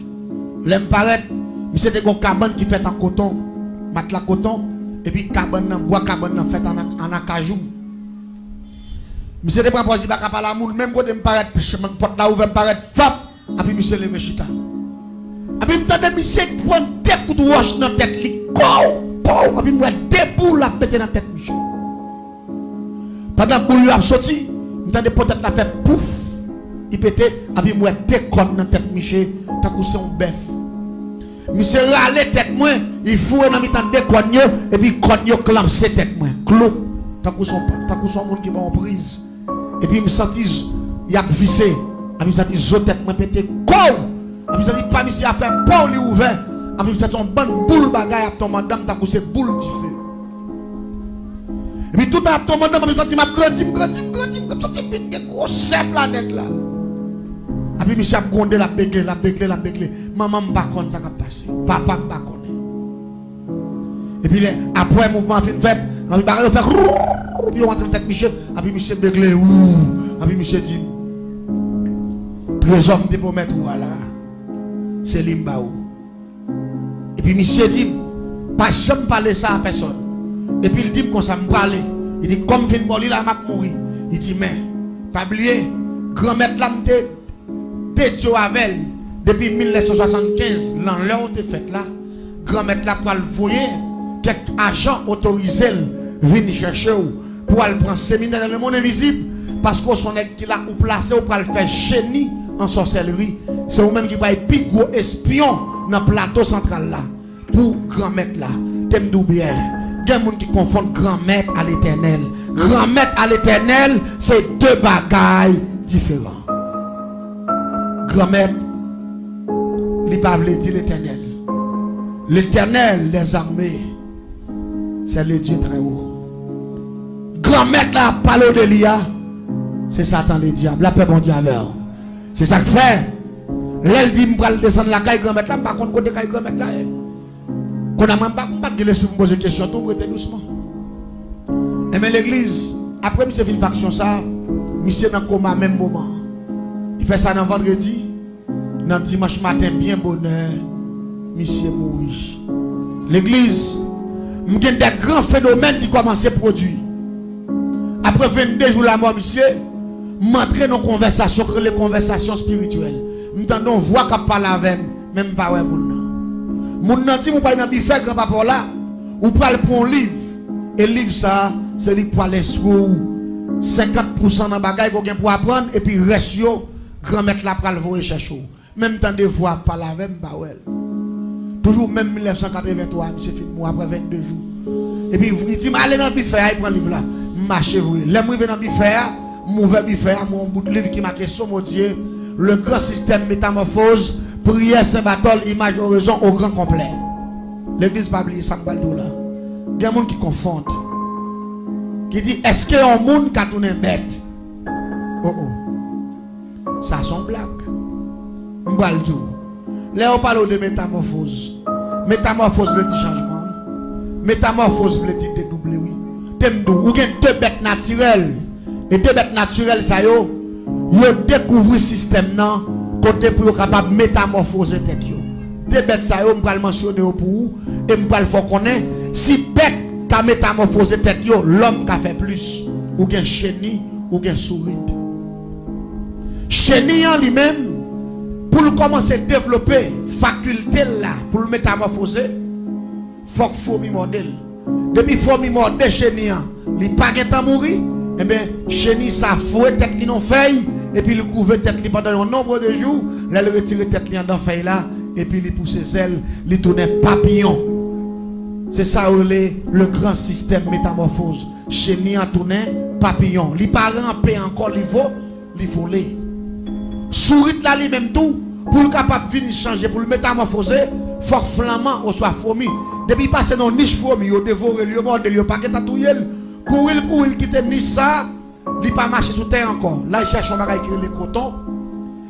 L'aime paraître, monsieur était une cabane qui fait en coton, matelas coton, et puis cabane, bois cabane fait en acajou. Monsieur était pas posé à la moun, même quand il me paraît, mon porte là ouvert me paraît, fap, et puis monsieur levé chita. Et puis m'entendait monsieur prendre des coups de roche dans la tête, li go, et puis moi debout la pété dans la tête monsieur. Pendant que boule a sorti, m'entendait peut-être la fait pouf, il pétait, et puis moi déconne dans la tête monsieur, t'as couché un bœuf. Monsieur râle tête moi, il faut dans mi-temps déconne et puis conne clamser tête moi, clou. T'as couché un monde qui va en prise. Et puis, je me sentis, il y a vissé. Et puis, je me sentis, je tête, je pété, quoi? Et puis, je me sentis, pas monsieur a fait, pas lui ouvert. Et puis, je me sentis, une bonne boule bagaille à ton madame, t'as couché boule du feu. Et puis, tout à ton madame, je me sentis, je me sentis, une grosse planète là. Et puis, monsieur a grondé la béclé. Maman m'a pas connu ça qui a passé. Papa m'a pas connu. Et puis, après, le mouvement fin fait, on va faire. Et puis on rentre dans tête Michel, et puis Michel béglé, et puis Michel dit, trésor de pour mettre voilà, c'est Limbaou. Et puis Michel dit, pas jamais parler ça à personne. Et puis il dit, quand ça me parle, il dit, comme fin mort, il a mourir. Il dit, mais, pas oublier, grand-mère là, t'es avec depuis 1975, l'an où t'es fait là, grand-mère là, pour le voyer, quelques agents autorisés viennent chercher pour aller prendre séminaire dans le monde invisible parce qu'on son qui l'a ou placé ou pour le faire génie en sorcellerie. C'est vous-même qui va être plus gros espion dans le plateau central là pour grand-maître là. T'aimes bien. Il y a des gens qui confondent grand-maître à l'éternel. Grand-maître à l'éternel, c'est deux bagailles différents. Grand-maître, il ne veut pas dire l'éternel. L'éternel des armées, c'est le Dieu très haut. Grand-maître là, parle de l'IA, c'est Satan le diable. La paix bon Dieu avec. C'est ça que fait. Elle dit, je vais descendre la caille grand-maître là, par contre, côté caille grand-maître là. Qu'on a même pas de l'esprit pour me poser des questions, tout le monde doucement. Et mais l'église, après, monsieur fait une faction ça, monsieur dans le coma, même moment. Il fait ça dans vendredi, dans dimanche matin, bien bonheur, monsieur mourit. L'église, il y a des grands phénomènes qui commencent à produire. Après 22 jours la mort, monsieur, m'entrer dans conversation, les conversations spirituelles. Nous entendons voix qui parle avec même pas ouais moun. Moun nan dit vous pas dans biffé grand papa là, ou pral pour un livre. Et livre ça, c'est livre pour aller sur 50% dans bagage qu'on gagne pour apprendre et puis reste yo grand-mère là pral voir chercher. Même temps de voix parle avec pas ouais. Toujours même 1983, monsieur fin moi après 22 jours. Et puis il dit allez dans biffé, il prend livre là. Marchez vous. L'aime rive dans biffé, mauvais biffé, mon bout de livre qui marque son Dieu, le grand système métamorphose, prière Saint Barthol, image oraison au grand complet. L'église pas oublier ça là. Il y a des gens qui confondent. Qui dit est-ce que un monde qui a tourné bête? Oh oh. Ça sont blagues. M'bal tout. Là on parle de métamorphose. Métamorphose veut dire changement. Métamorphose veut dire dédoubler oui. T'aimes d'où ou gen deux bêtes naturelles. Et deux bêtes naturelles ça yo découvrir système nan côté pour yo capable métamorphoser tête yo. Deux bêtes ça yo m'pral mentionner pour vous et m'pral faut connaître si bête ka métamorphoser tête yo l'homme ka fait plus ou gen chenille ou gen souris. Chenille en lui-même pour commencer à développer faculté là pour le métamorphoser faut que fourmi modèle. Depuis fourmi modèle chenille il pas gain mourir. Eh bien, chenille ça fouet tête li non feuille et puis il couvre tête li pendant un nombre de jours, là il retire tête li dans feuille là et puis il pousse ses ailes, il tourne papillon. C'est ça le grand système métamorphose. Chenille a tourné papillon. Li pas ramper encore li voler. Souris là lui même tout pour le capable venir changer pour le métamorphoser, faut flamand ou soit fourmi. Depuis passer dans niche fourmi, yo dévorer lui mordre lui pas que tatouyer. Courir quitter niche ça, il pas marcher sous terre encore. Là il cherche un bagage qui le coton,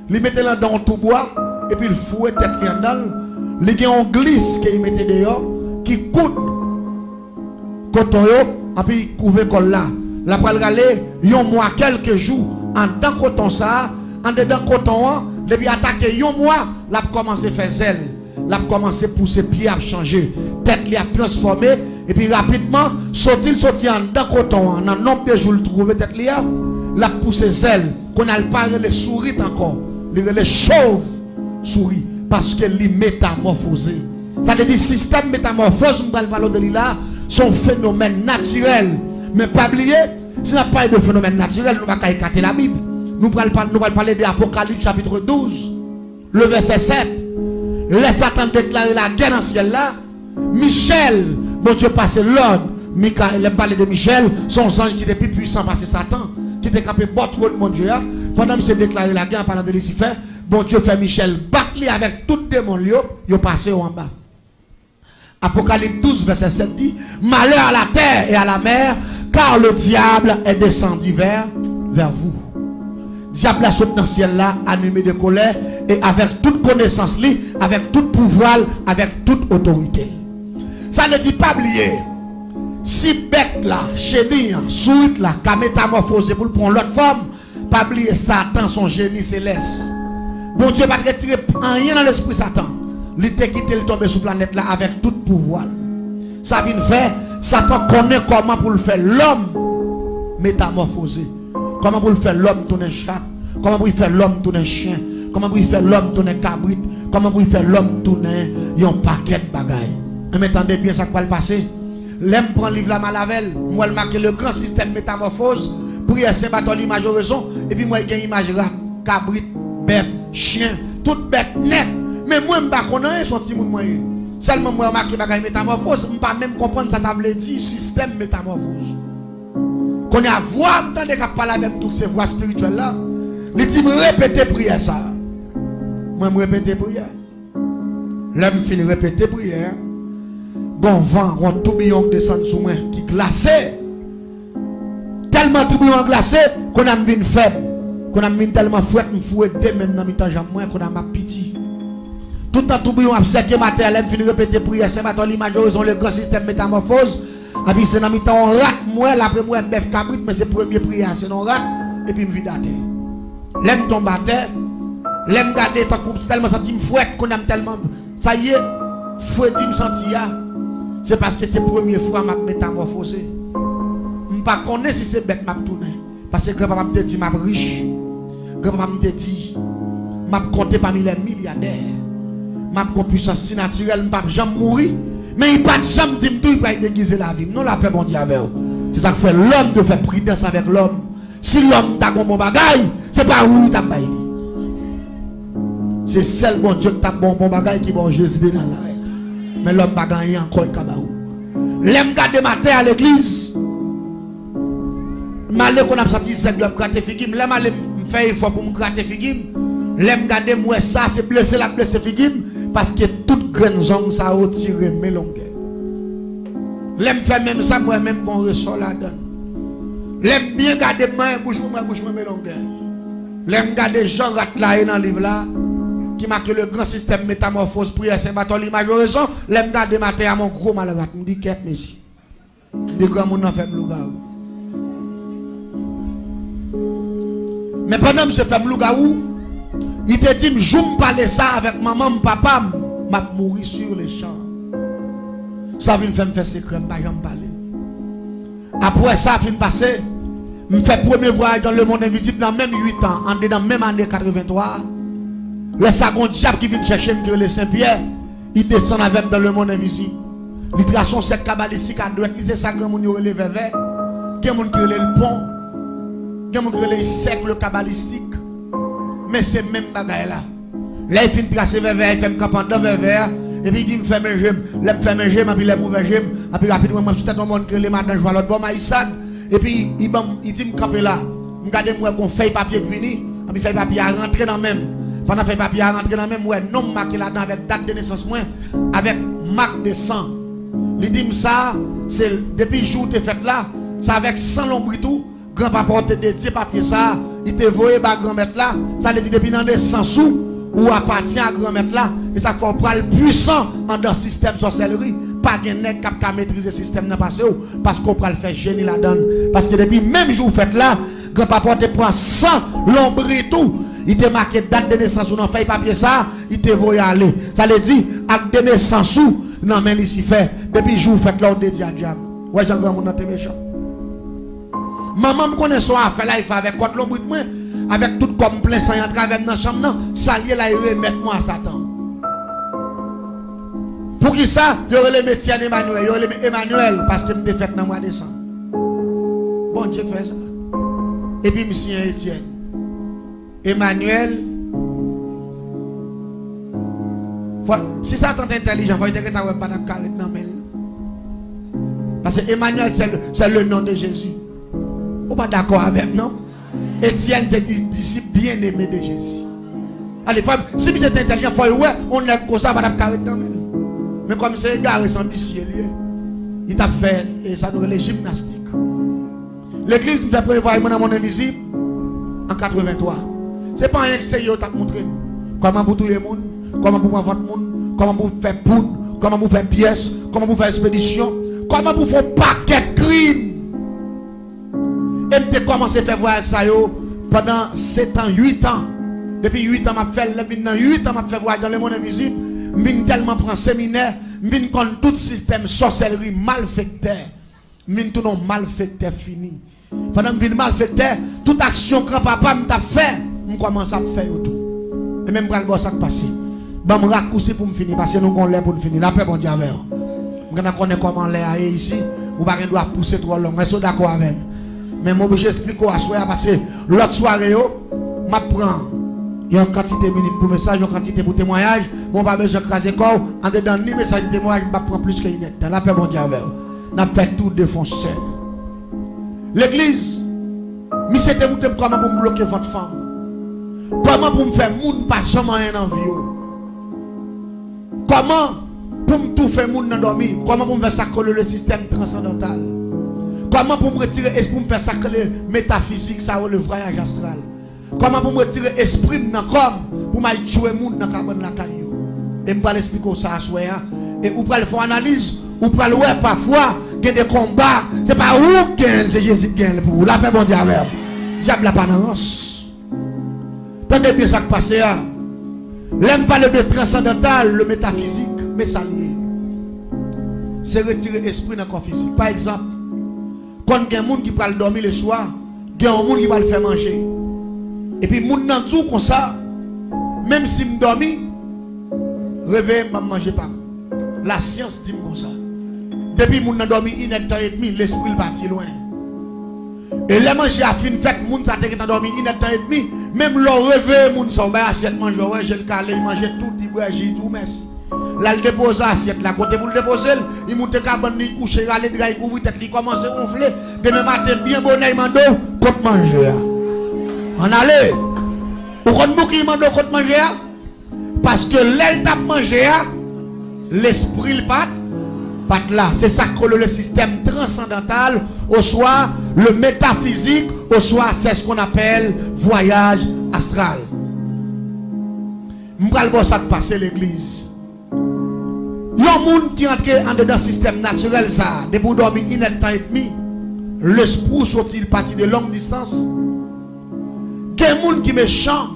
il mettait là dans tout bois et puis il fouet tête li en dedans, il y a un glisse qu'il mettait dehors qui coûte coton yo et puis il couvre col là. La pral aller yon mois quelques jours en dedans coton ça, en dedans coton depuis attaquer yon mois, l'a commencé faire zèle, l'a commencé pousser pied à changer, tête li a transformé. Et puis rapidement, sorti en dedans coton, dans nombre de jours, il trouve tête là, la pousse zèle, qu'on a pas les souris encore, les chauves souris, parce que les métamorphosé. Ça veut dire système métamorphose, nous parlons de là, sont phénomènes naturels. Mais pas oublier, si nous n'avons pas de phénomène naturel, nous ne pouvons pas écarter la Bible. Nous allons parler de l'Apocalypse chapitre 12, le verset 7. Les Satan déclarer la guerre dans le ciel là. Michel, bon Dieu passe l'ordre. Michael, aime parler de Michel, son ange qui était plus puissant parce que Satan, qui était capable de battre le monde Dieu. Pendant qu'il s'est déclaré la guerre pendant de Lucifer, bon Dieu fait Michel battre avec tout démon, il passé en bas. Apocalypse 12, verset 7 dit: malheur à la terre et à la mer, car le diable est descendu vers vous. Diable a sauté dans le ciel là, animé de colère, et avec toute connaissance, avec tout pouvoir, avec toute autorité. Ça ne dit pas oublier. Si bête là, chenille, sourit là, qu'a métamorphosé pour prendre l'autre forme, pas oublier Satan, son génie céleste. Bon Dieu va retirer rien dans l'esprit Satan. Il était quitté, il tombe sur la planète là avec tout pouvoir. Ça vient faire, Satan connaît comment pour le faire l'homme métamorphosé. Comment pour le faire l'homme tourner chat, comment pour faire l'homme tourner chien, comment pour faire l'homme tourner cabrit, comment pour faire l'homme tourner un paquet de bagailles. Mais attendez bien ça qui va le passer. L'aime prend livre la Malavel, moi le marque le grand système métamorphose, prière Saint Bartholomew image raison et puis moi il y a image rat, cabrit, bœuf, chien, toute bête net. Mais moi je ne sais pas connaître son petit monde. Seulement moi je marque bagaille métamorphose, je ne pas même comprendre ça veut dire système métamorphose. Qu'on a voix, m'entendre qu'à parler avec toutes ces voix spirituelles là. Il dit me répéter prière ça. Moi me répéter prière. L'homme finit répéter prière. Bon vent, un tourbillon descend sur moi qui glacé. Tellement tourbillon glacé qu'on a mis faible, qu'on a mis tellement fouette, me fouette même dans mi temps jambe moi qu'on a ma pitié. Tout en tourbillon a séqué matin, l'homme finit répéter prière, c'est maintenant l'image horizon le grand système métamorphose. Et puis c'est dans mi temps on rate moi après moi bœuf cabrit mais c'est premier prière, c'est non rate et puis me vide à terre. L'homme tombe à terre, l'homme garder tellement senti me fouette qu'on aime tellement ça y est, fouette me senti c'est parce que c'est la première fois que je métamorphosé. Je ne connais pas si c'est bête que je tourne. Parce que grand-papa me dit que je suis riche. Grand-papa me dit que je compte parmi les milliardaires. Je suis puissance naturelle, je ne peux jamais mourir. Mais il n'y a pas de jamais dit que je vais déguiser la vie. Non, la paix, bon Dieu, avec vous. C'est ça que fait l'homme de faire prudence avec l'homme. Si l'homme t'a un bon bagaille, ce n'est pas où il t'a baillé. C'est seul bon Dieu qui t'a bon bagaille qui va Jésus dans la. Mais l'homme va gagner encore le cabaou. L'homme garde ma terre à l'église. Malé qu'on a sorti c'est l'homme gratter figim. L'homme allait faire effort pour me gratter figim. L'homme garde moi ça c'est blessé la blessé figim parce que toute grande zone ça a retiré mes longueurs. L'homme fait même ça moi même qu'on ressort la donne. L'homme bien garder main bouche mes longueurs. L'aime garder Jean Ratelaye dans le livre là, qui marque le grand système métamorphose prière Saint-Bartholomew. Raison, l'aime garder matin à mon gros malade. Je me dis qu'est-ce monsieur. Je dis grand monde en fait loup-garou. Mais pendant que je fais loup-garou, il te dit, je me parle ça avec maman, papa, je vais mourir sur les champs. Ça vient me faire secret, je ne vais pas parler. Après ça, fin passé, je fais premier voyage dans le monde invisible dans même 8 ans, en dedans même année 83. Le second diable qui vient chercher me le Saint-Pierre, il descend avec dans le monde invisible. L'itration c'est cabalistique à droite, c'est ça grand monde relève vers. Quelqu'un monde qui relève le pont. Quelqu'un monde qui relève le cercle cabalistique. Mais c'est même bagaille là. Là il finit tracer vers il fait me camp dans vers. Et puis il dit me fait mes gemmes, là me fait mes gemmes, puis les mauvais gemmes, et puis rapidement moi tout le monde que les matins je vois l'autre bon maïsan. Et puis il dit me camper là. Me garder moi qu'on fait papier qui vini, et puis fait papier à rentrer dans même. Pendant fait papier à rentrer dans même ouais nom marqué là-dedans avec date de naissance moi avec marque de sang. Il dit ça c'est depuis le jour où tu fait là, ça avec 100 l'ombre tout, grand-papa te dédié papier ça, il te voyé par grand-maître là, ça le dit depuis dans des 100 sous ou appartient à grand-maître là, et ça faut prendre puissant en dans système sorcellerie, pas de nèg qui maîtriser le système dans passé parce qu'on peut le faire génie là-dedans, parce que depuis même jour fait là, grand-papa te prend 100 l'ombre tout. Il te marqué date de naissance ou non fait papier ça, il te voyé aller. Ça le dit acte de naissance ou non mais ici fait depuis jour fait là on dédié à diable. Ouais Jean grand monde méchant. Maman me connaît son affaire là il fait avec côte l'ombre moi avec tout comme plein sang en travers dans chambre non, salier là il remettre moi à Satan. Pour qui ça? Il relève Étienne Emmanuel, il relève Emmanuel parce que me fait dans mois décembre. Bon Dieu fait ça. Et puis monsieur Étienne Emmanuel, si ça tant intelligent, il faut que tu aies pas de carré dans le. Parce que Emmanuel, c'est le nom de Jésus. Vous pas d'accord avec non? Étienne, c'est disciple bien aimé de Jésus. Allez, si vous êtes intelligent, il faut ouais, on est comme ça, pas de carré dans le. Mais comme c'est égaré sans disciple, il t'a fait, et ça nous les gymnastiques. L'église me fait prévoir dans mon invisible en 83. Ce n'est pas un essai qui t'a montré comment vous tuer les gens, comment vous faire votre monde, comment vous faire poudre, comment vous faire pièces, comment vous faire expédition, comment vous faire paquet de crimes. Et je commencé à faire voyage ça pendant 7 ans, 8 ans. Depuis 8 ans, je fait fait voyage dans le monde invisible. Je tellement prendre séminaire, je connais tout système sorcellerie malfecteur. Je tout non malfecteur fini. Pendant que je suis malfecteur, toute action que papa m'a fait, je commence à faire tout. Et même quand ça passe, je me raccourcis pour me finir parce que nous avons l'air pour nous finir. La paix, bon Dieu, avec vous. Je connais comment l'air est ici, ou pas doit pousser trop long. Je suis d'accord avec vous. Mais je vais expliquer à soir parce que l'autre soirée, je prends une quantité minute pour message, une quantité pour témoignage. Je n'ai pas besoin de craser corps. En dedans, ni message de témoignage, je prends plus que une net. La paix, bon Dieu, avec vous. Je fait tout défoncer. L'église, je sais comment pour me bloquer votre femme. Comment pour me faire moun pas jamais rien en vie. Comment pour me tout faire moun dans dormir. Comment pour me faire sacrer le système transcendantal. Comment pour me retirer esprit pour me faire sacrer le métaphysique, ça le voyage astral. Comment pour me retirer esprit dans corps pour me tuer moun dans cabane la caillou. Et me pas l'expliquer ça à soi. Et ou pas le faire analyse, ou pas le voir parfois il y a des combats, c'est pas où gagne, c'est Jésus qui gagne pour vous. La paix bon Dieu avec vous. Diable la panance. Tendez bien ça qui passe là. L'aime parler de transcendantal, le métaphysique, mais ça lié. C'est retirer l'esprit dans le corps physique. Par exemple, quand il y a un monde qui peut dormir le soir, il y a un monde qui va le faire manger. Et puis, monde dans tout comme ça, même si je dors, réveille, je ne mange pas. La science dit comme ça. Depuis que je suis dormi 1h30, l'esprit est parti loin. Et les manger à fin fait, moun ça t'est dormi 1h30, même le réveil, moun ça va assiette manger, ouais, j'ai le calé, manger tout, il boit, j'ai tout, merci. Là, il dépose l'assiette, là, côté pour le déposer, il monte cabane, il couche, il râle, il couvre tête, il commence à ronfler. Demain matin, bien bon, il mando, côte manger. On allait. Pourquoi il mando côte manger? Parce que l'aile t'a mangé, l'esprit le pas là. C'est ça que le système transcendantal, au soit le métaphysique, au soit c'est ce qu'on appelle voyage astral. M'pral bon ça passer l'église. Yon moun qui entre en dedans système naturel ça, de pour dormir une temps et demi, l'esprit sorti parti de longue distance. Quel moun qui méchant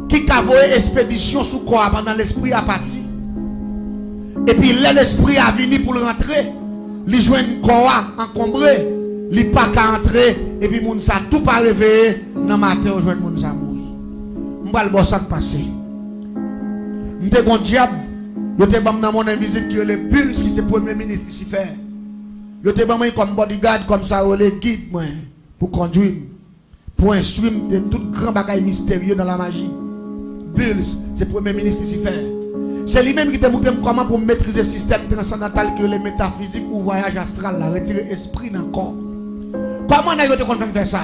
qui cavoye expédition sous quoi pendant l'esprit a parti. Et puis l'esprit a venu pour le rentrer, li joine quoi encombré, li pas qu'à entrer et puis moun ça tout pas réveillé dans matin ou joine moun ça mourir. M'pral bon ça passer. M'te gon diable, yo te bam dans mon invisible qui est le pulse qui c'est premier ministre ici faire. Yo te bam comme bodyguard comme ça le guide moi pour conduire, pour instruire de tout grand bagage mystérieux dans la magie. Pulse, c'est premier ministre ici faire. C'est lui-même qui te montre comment pour maîtriser le système transcendantal que les métaphysiques ou voyage astral, là, retirer esprit dans le corps. Comment on a fait faire ça?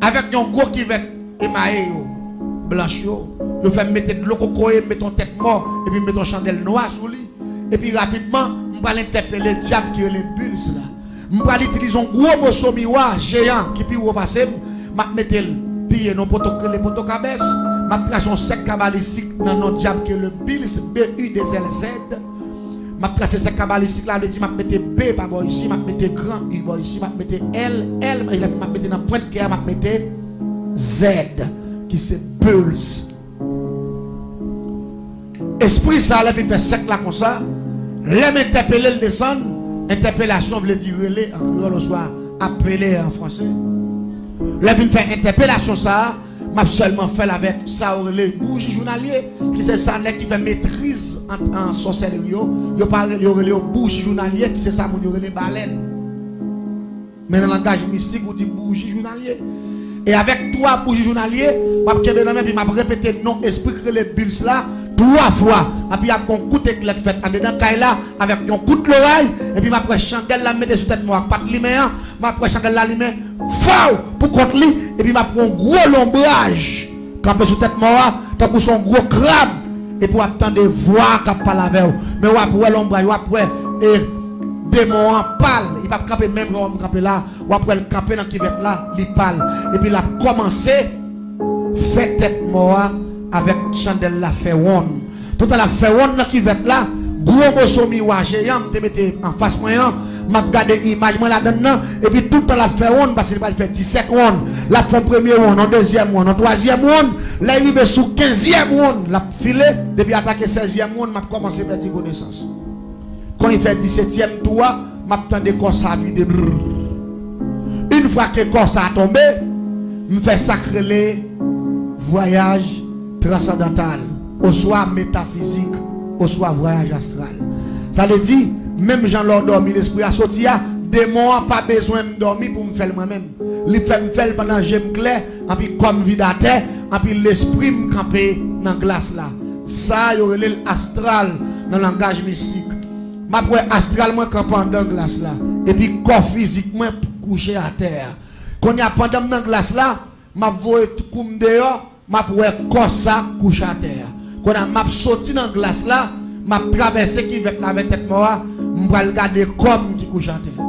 Avec un gros qui va émailler, blanche, je fais mettre de l'eau coco, mettre ton tête mort, et puis mettre ton chandelle noire sous lui. Et puis rapidement, je vais interpeller le diable qui est les bulles là. Je vais utiliser un gros morceau miroir géant qui peut repasser, je vais mettre le pied dans les poteaux cabesses. Ma trace un sec cabalistique dans notre diable qui est le BILS, B-U-D-L-Z. Ma trace sec cabalistique là, je dis, je mette B par boy ici, je mette grand U boy ici, je mette L, il a fait mettre dans point de cœur, je mette Z, qui c'est Pulse. Esprit ça, il a fait sec là comme ça. L'aime interpeller le descend, interpellation veut dire relais en créole, soit appeler en français. L'aime fait interpellation ça. M'a seulement fait avec ça les bougies journalier qui c'est ça qui fait maîtrise en sorcellerie yo parle les bougies journalier qui c'est ça mon les baleines mais dans le langage mystique on dit bougie journalier et avec 3 bougies journalier m'a kebe dans puis m'a répéter non esprit que les bulles là 3 fois et puis a un coup de clé fait en dedans caille là avec un coup de l'oreille et puis m'a prend chandelle la mettre sur tête moi pas de lumière m'a prend chandelle la lumière faux pour contre lui et puis m'a prend un gros lombrage campé sur tête moi tant que son gros crabe et pour attendre voir qu'a parler avec mais ou après l'ombrage ou après et démon parle il va camper même quand camper là ou après le camper dans qui va là il parle et puis il a commencé fait tête moi avec chandelle la fait one tout à la fait one qui va là gros morceau miroir géant te mettre en face moyen m'a regarder image moi là dedans et puis tout à la fait one parce qu'il va faire 17 one la fond premier one en deuxième one en troisième one là il est sous 15e one la filé depuis attaquer 16e one m'a commencé à perdre connaissance quand il fait 17e tour m'a tendé corps ça vide une fois que corps ça a tombé me fait sacrer les voyages transcendantal, au soit métaphysique, au soit voyage astral. Ça veut dire, même Jean lors dormi, l'esprit a sorti, démon n'a pas besoin de dormir pour me faire moi-même. Il fait me faire pendant que j'aime clair, et puis comme vide à terre, et puis l'esprit me camper dans la glace là. Ça, il y aurait l'astral dans le langage mystique. Ma pour astral, moi, campant dans la glace là. Et puis corps physique, moi, couché à terre. Quand il y a pendant dans la glace là, ma voix comme dehors. Ma pour corps ça couche à terre. Quand m'a sorti dans glace là, m'a traversé qui avec la tête mort, m'va regarder comme qui couche à terre.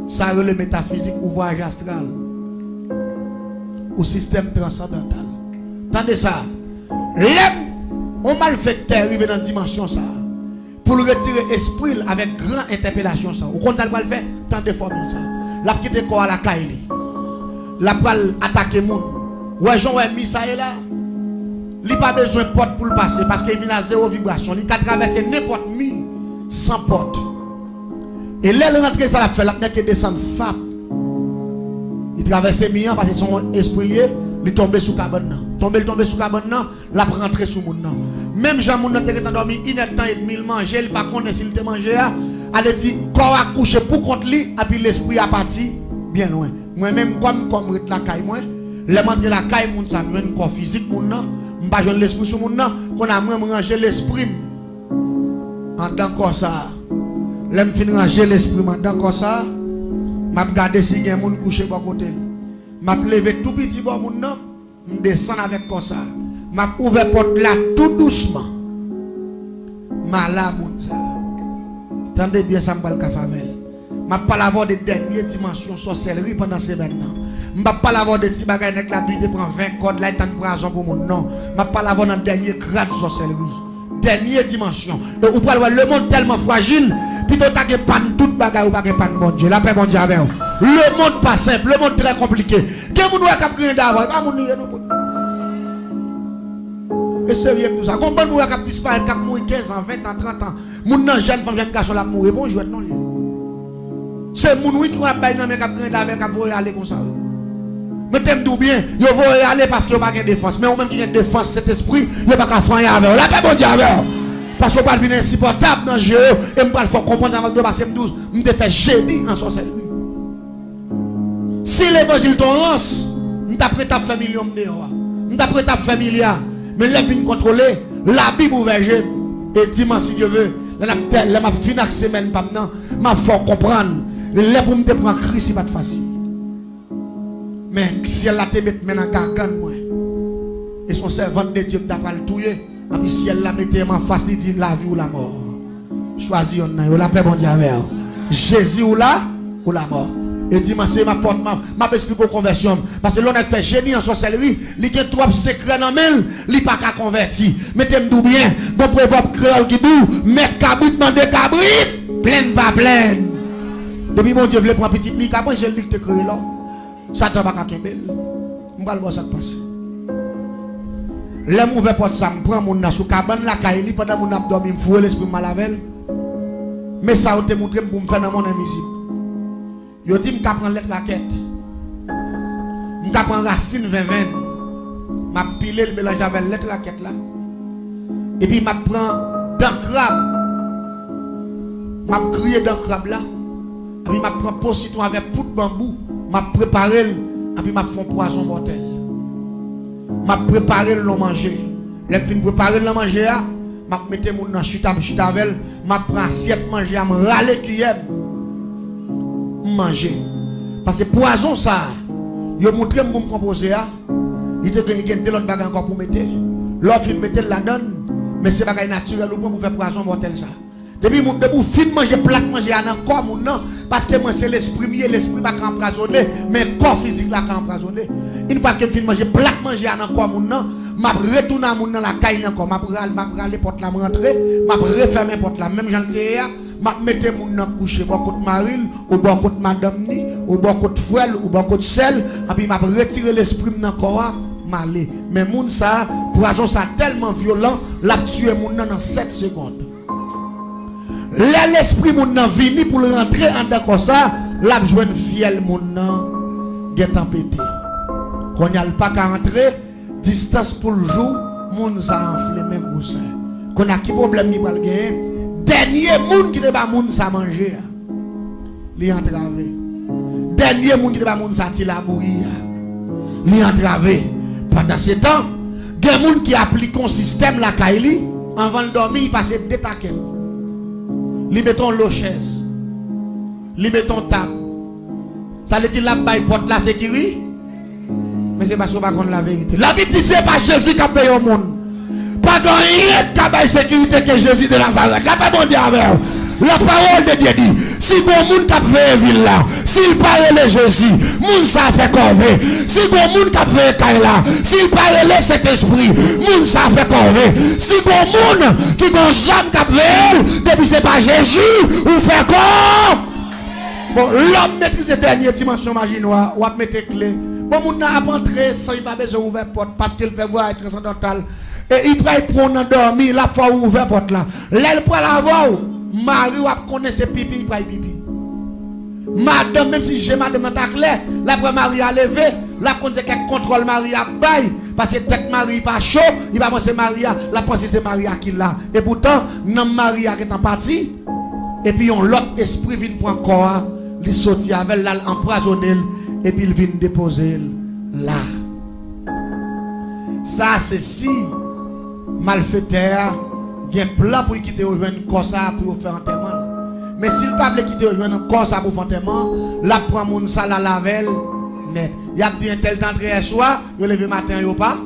Ça le métaphysique ou voyage astral. Au système transcendantal. Tendez ça. L'aime on malfaiteur arrive dans dimension ça. Pour le retirer esprit avec grande interpellation ça. Ou quand elle va le faire, tant de formules ça. La quitter corps à la caille. La pral attaquer monde. Ouais, Jean, ouais, mis ça est là. Il n'a pas besoin de porte pour le passer parce qu'il vient à zéro vibration. Il peut traverser n'importe mur sans porte. Et là, il rentre, ça l'a fait, la fenêtre descend fap. Il traverse le mur parce que son esprit lié, il tombe sous cabane. Il tombe sous cabane, il a rentré sous le monde. Même Jean, mon qui est endormi, il a temps et demi, il mange, il ne connaît pas s'il te mange. Elle dit, corps a couché pour contre lui, et puis l'esprit a parti bien loin. Moi-même, comme la caille, moi. Les membres de la caille, moun ça me un corps physique, moun nan, m'pas joindre l'esprit sur moun nan, qu'on a même ranger l'esprit en tant que ça. L'aime fin ranger l'esprit en tant que ça, m'a regarder si y a moun couché par côté. M'a levé tout petit bon moun nan, m'descend avec comme ça. M'a ouvert porte là tout doucement. M'a là moun ça. Tendez bien ça m'bal ka favel. Je ne parle pas de dernière dimension sorcellerie pendant ces semaine. Je ne parle pas de petits bagages avec la vie de prendre 20 codes là et en prison pour mon nom. Je ne parle pas de dernier grade de sorcellerie. Dernière dimension. Et vous pouvez voir le monde tellement fragile, puis tu n'as pas tout bagage ou pas de bon Dieu. La paix bon Dieu avec vous. Le monde pas simple, le monde très compliqué. Quel monde a capté d'avant, pas mon et sérieux tout ça. Combien de gens qui disparaître, qui mourir 15 ans, 20 ans, 30 ans. Moun nan jeune femme, jeune garçon la mourir. Bonjour non. C'est moun qui va bailler dans mes cap grand avec cap voyer aller comme ça. Mais t'aimes d'où bien, yo voyer aller parce que pas de défense. Mais ou même qui a défense cet esprit, yo pas faire avec. La paix bon Dieu avec. Parce que pas venir insupportable dans jeu et me pas faut comprendre avec 2 parce que 12, me te fait génie en sorcellerie. Si l'évangile t'orance, me t'a prêt à faire million dehors. Me t'a prêt à faire milliard. Mais là, je contrôler la Bible ouverte. Et dis-moi si Dieu veut. Là, je finis la semaine, je faut comprendre. Là, pour me prendre Christ, ce n'est pas facile. Mais si elle a te mis maintenant gargane, moi, et son servant de Dieu m'a pas le touyer, et puis si elle la mette en face, il dit la vie ou la mort. Choisis on la paix, bon Dieu, Jésus ou la mort. Et dis-moi, c'est ma porte, ma explique aux conversions. Parce que l'on a fait génie en sorcellerie, il y a trop secrets dans le il pas qu'à convertir. Mettez-moi bien, bon proverbe créole qui dit, mettre cabrit, demander cabrit, pleine pas pleine. Depuis mon Dieu, je veux prendre petite lit, après je lis te créé là. Ça ne va pas qu'à belle. Je vais voir ça passe. L'homme ouvert porte ça, je prends mon nas sous cabane, la caille, pendant mon abdomen, je fous l'esprit malavel. Mais ça, vous te montré pour me faire dans mon invisible. Yo dit m'ta prend lettre raquette. M'ta prend racine 20 m'a pilé le mélange avec lettre raquette là. Et puis m'a prend dent crabe. M'a crié dent crabe là. Et puis m'a prend pot citron avec poudre bambou, m'a préparé et puis m'a fait poison mortel. M'a préparé le manger. Les fin préparer le manger là, m'a metté mon dans chita avec, m'a prend assiette manger, m'a râler cuillère. Manger parce que poison ça yo montré me composer il te gagne l'autre bagage encore pour mettre l'autre film mettre la donne mais c'est bagage naturel ou pour faire poison mortel ça depuis mon debout film manger plat manger en corps mon non parce que moi c'est l'esprit pas empoisonné mais corps physique là empoisonné une fois que film manger plat manger en corps mon non m'a retourner mon dans la caille encore m'a les porte là rentrer m'a refermer porte là même j'en m'a mettre mon dans coucher bon côté marine ou bon côté madame ni ou bon côté frère ou bon côté sel et puis m'a retirer l'esprit dans corps m'aller mais moun ça poison ça tellement violent l'a tué moun dans 7 secondes là l'esprit moun nan vini pour rentrer en d'accord ça l'a joindre fiel moun nan get pété qu'on y a pas qu'à rentrer distance pour le jour moun ça enflé même grosseur qu'on a qui problème ni pas le gagner dernier monde qui ne pas moun ça manger li entravé dernier monde qui ne pas moun ça ti la bouillir li entravé pendant ce temps des monde qui applique un système la kaili avant de dormir il passe deux taquets li mettons l'eau chaise li mettons table ça veut dire la baille porte la sécurité mais c'est parce qu'on va connaître la vérité la Bible dit c'est pas Jésus qui a payé au monde. Pas de rien de sécurité que Jésus de Nazareth. La parole de Dieu la parole de Dieu dit si bon monde qui fait ville là, s'il parle de Jésus, monde ça fait corvée. Si bon monde qui fait caille là, s'il parle de cet esprit, monde ça fait corvée. Si bon monde qui gon jambe qui fait depuis c'est pas Jésus, ou fait quoi? Bon, l'homme maîtrise la dernière dimension magie noire, ou a mettre clé. Bon monde n'a pas entré sans il pas besoin ouvrir porte parce qu'il fait voir être transcendantal. Et il va prendre dormir la fois où ouvert porte là. Là il prend la voix. Marie va connaître ses pipi, il prend pipi. Madame même si j'ai madame dans ta clair, la prend Marie à lever, la connaît qu'elle contrôle Marie à bail parce que tête Marie pas chaud, il va penser Maria, la penser c'est Maria qui l'a. Et pourtant non Maria qui est en partie et puis on l'autre esprit vient prendre corps, il sorti avec là empoisonner et puis il vient déposer là. Ça c'est si malfaiteur il y a un plan pour quitter rejoindre corps ça pour faire enterrement mais s'il pas veut quitter rejoindre corps ça pour faire enterrement la prend moun ça la lavel net il y a dit un tel temps de soir yo lever matin yo pas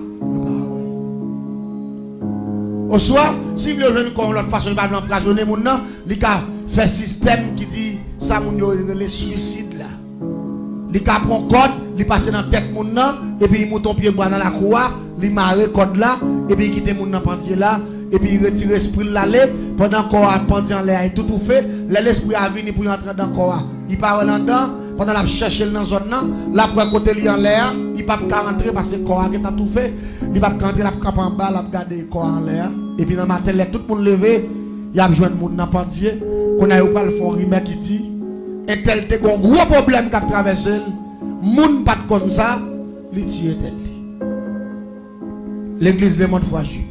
au soir si veut rejoindre corps l'autre façon pas empoisonner moun nan il a fait système qui dit ça moun yo le suicide là. Li ka prend code, li passe dans tête moun nan et puis il monte ton pied bois dans la croix, li marre code là et puis il quitte moun nan pendier là et puis il retire l'esprit l'aller pendant qu'on a pendier en l'air tout fait, l'esprit a venu pour entrer dans corps. Il part là dedans pendant la chercher dans zone là, la prend côté li en l'air, il pas rentrer parce que corps qui a tout fait, il pas rentrer la camp en bas, la garder corps en l'air et puis dans matin tout le monde levé, il a besoin de moun nan pendier, qu'on a eu pas le fond rimet qui dit et tel te gon gros problème qu'a traversé, moun pas comme ça, li tire tête. L'église le monde fragile.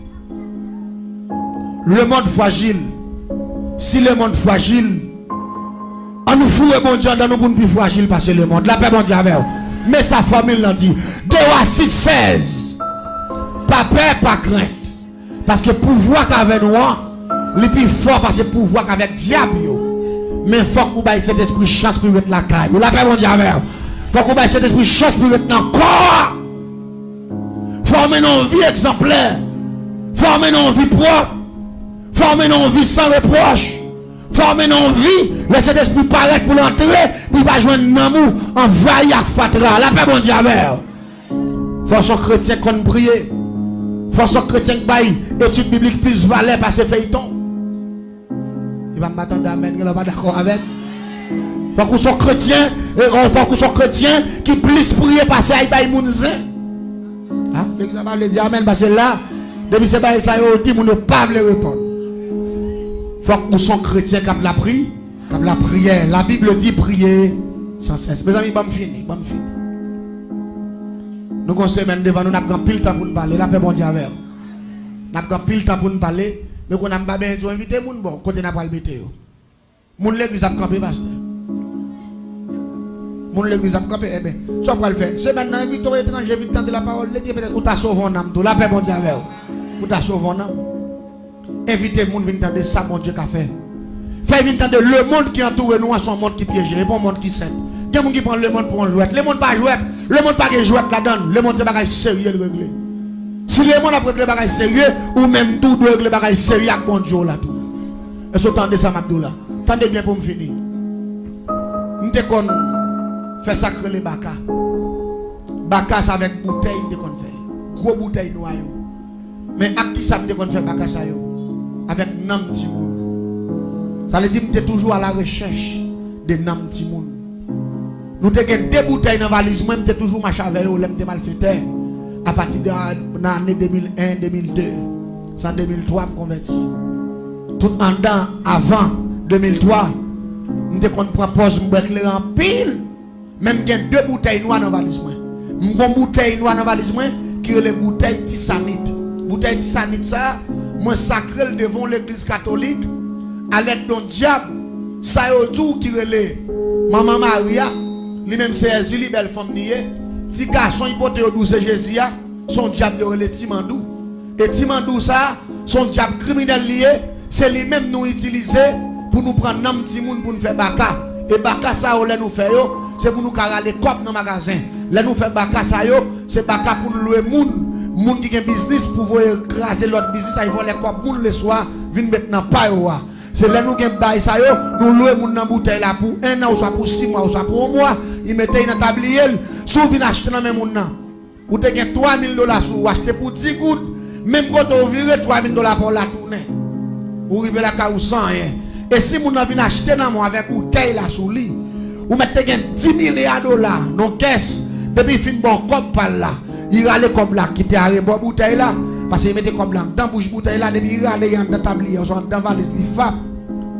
Le monde fragile. Si le monde fragile, on nous fout bon Dieu dans nous pour plus fragile parce que le monde. La paix bon Dieu avec. Mais sa famille l'a dit. 2 à 6, 16. Pas peur, pas crainte. Parce que pouvoir qu'avec nous, le plus fort parce que pouvoir qu'avec diable. Mais il faut que vous ayez cet esprit chance pour être la caille. La paix bon Dieu avec. Il faut que vous ayez cet esprit chance pour être dans le corps. Former nos vies exemplaires. Former nos vies propres. Former nos vies sans reproche. Former nos vies. Laissez l'esprit paraître pour l'entrer. Pour pas joindre l'amour. Envahir à fatra. La paix bon Dieu avec. Force aux chrétiens qu'on prie. Force aux chrétiens qui baillent. Étude biblique plus valeur parce que feuilleton. Il va m'attendre amen. Il n'est pas d'accord avec. Faut qu'on soit chrétien. Faut qu'on soit chrétien qui plus prier parce qu'il baille moun zin. Ah, l'examen le dit amen parce que là, depuis ce bail ça yo dit moun ne pas veut répondre. Faut que son chrétien qui a la prière, qui a la prière. La Bible dit prier sans cesse. Mes amis, bon fini. Nous avons une semaine devant nous, nous avons pile temps pour nous parler. La paix bon Dieu avec. Nous avons pile temps pour nous parler, mais nous n'avons pas bien invité moun bon côté n'a pas le mettre. Moun l'église a campé pasteur. Moun l'église a campé eh ben, ça va le faire. C'est maintenant invité étranger, invite de la parole, le dire peut-être ou t'a sauvé un âme tout. La paix bon Dieu avec. Ou t'a sauvé un âme. Invitez moun venir entendre ça bon Dieu qu'a fait. Fait venir entendre le monde qui entoure nous à son monde qui piège, et pas un monde qui sait. Quel monde qui prend le monde pour un jouet. Le monde pas jouet, le monde pas jouet là-dedans. Le monde c'est bagage sérieux de régler. Si le monde a régler bagage sérieux ou même tout doit régler bagage sérieux avec bon Dieu là tout. Est-ce que vous entendez ça Mabdoula? Tendez bien pour me finir. Nous te kon faire sacrer les baka. Baka ça avec bouteille nous te kon faire. Gros bouteille noire. Mais à qui ça me te kon faire baka ça yo? Avec nam ti moun. Ça veut dire que toujours à la recherche de nam ti moun. Nous te gen 2 bouteilles dans valise, moi m'te toujours marché avec eux, m'te mal fait à partir de l'année 2001, 2002, sans 2003 me converti. Tout en dedans avant 2003, m'te kon prend pause m'bek le en pile, même gen 2 bouteilles noires dans valise moi. M'gon bouteille noire dans valise moi qui est les bouteilles tisanite. Bouteille tisanite ça moi sacré devant l'église catholique à l'aide d'un diable ça yo tout qui relait maman Maria lui-même c'est Jésus belle femme nié petit garçon hypothèse douce Jésus son diable relait Timandou et Timandou ça son diable criminel lié c'est lui-même nous utiliser pour nous prendre nam ti moun pour nous faire baka et baka ça on nous faire yo c'est pour nous caraler cop dans magasin là nous faire baka ça yo c'est baka pour nous louer moun qui a business pour voir écraser l'autre business, ça ils vont les cop moun le soir, viennent maintenant pas yo. C'est là nous gagne bail ça yo, nous louer moun dans bouteille là pour 1 an ou soit pour 6 mois ou soit pour 1 mois, ils mettent dans tablier, sou vinn acheter dans même moun nan. Ou te gagne $3,000 sou acheter pour 10 gouttes, même quand on vire $3,000 pour la tourner. Ou rive la ka ou 100 rien. Et si moun nan vinn acheter dans moi avec bouteille là sous lit, ou mettre gagne $10 milliards dans caisse, depuis fin bon cop par là. Il râle comme là, qui était arrêté boire bouteille là, parce qu'il mettait comme là, dans bouche bouteille là, depuis il râle dans tablier, dans valise, il fap,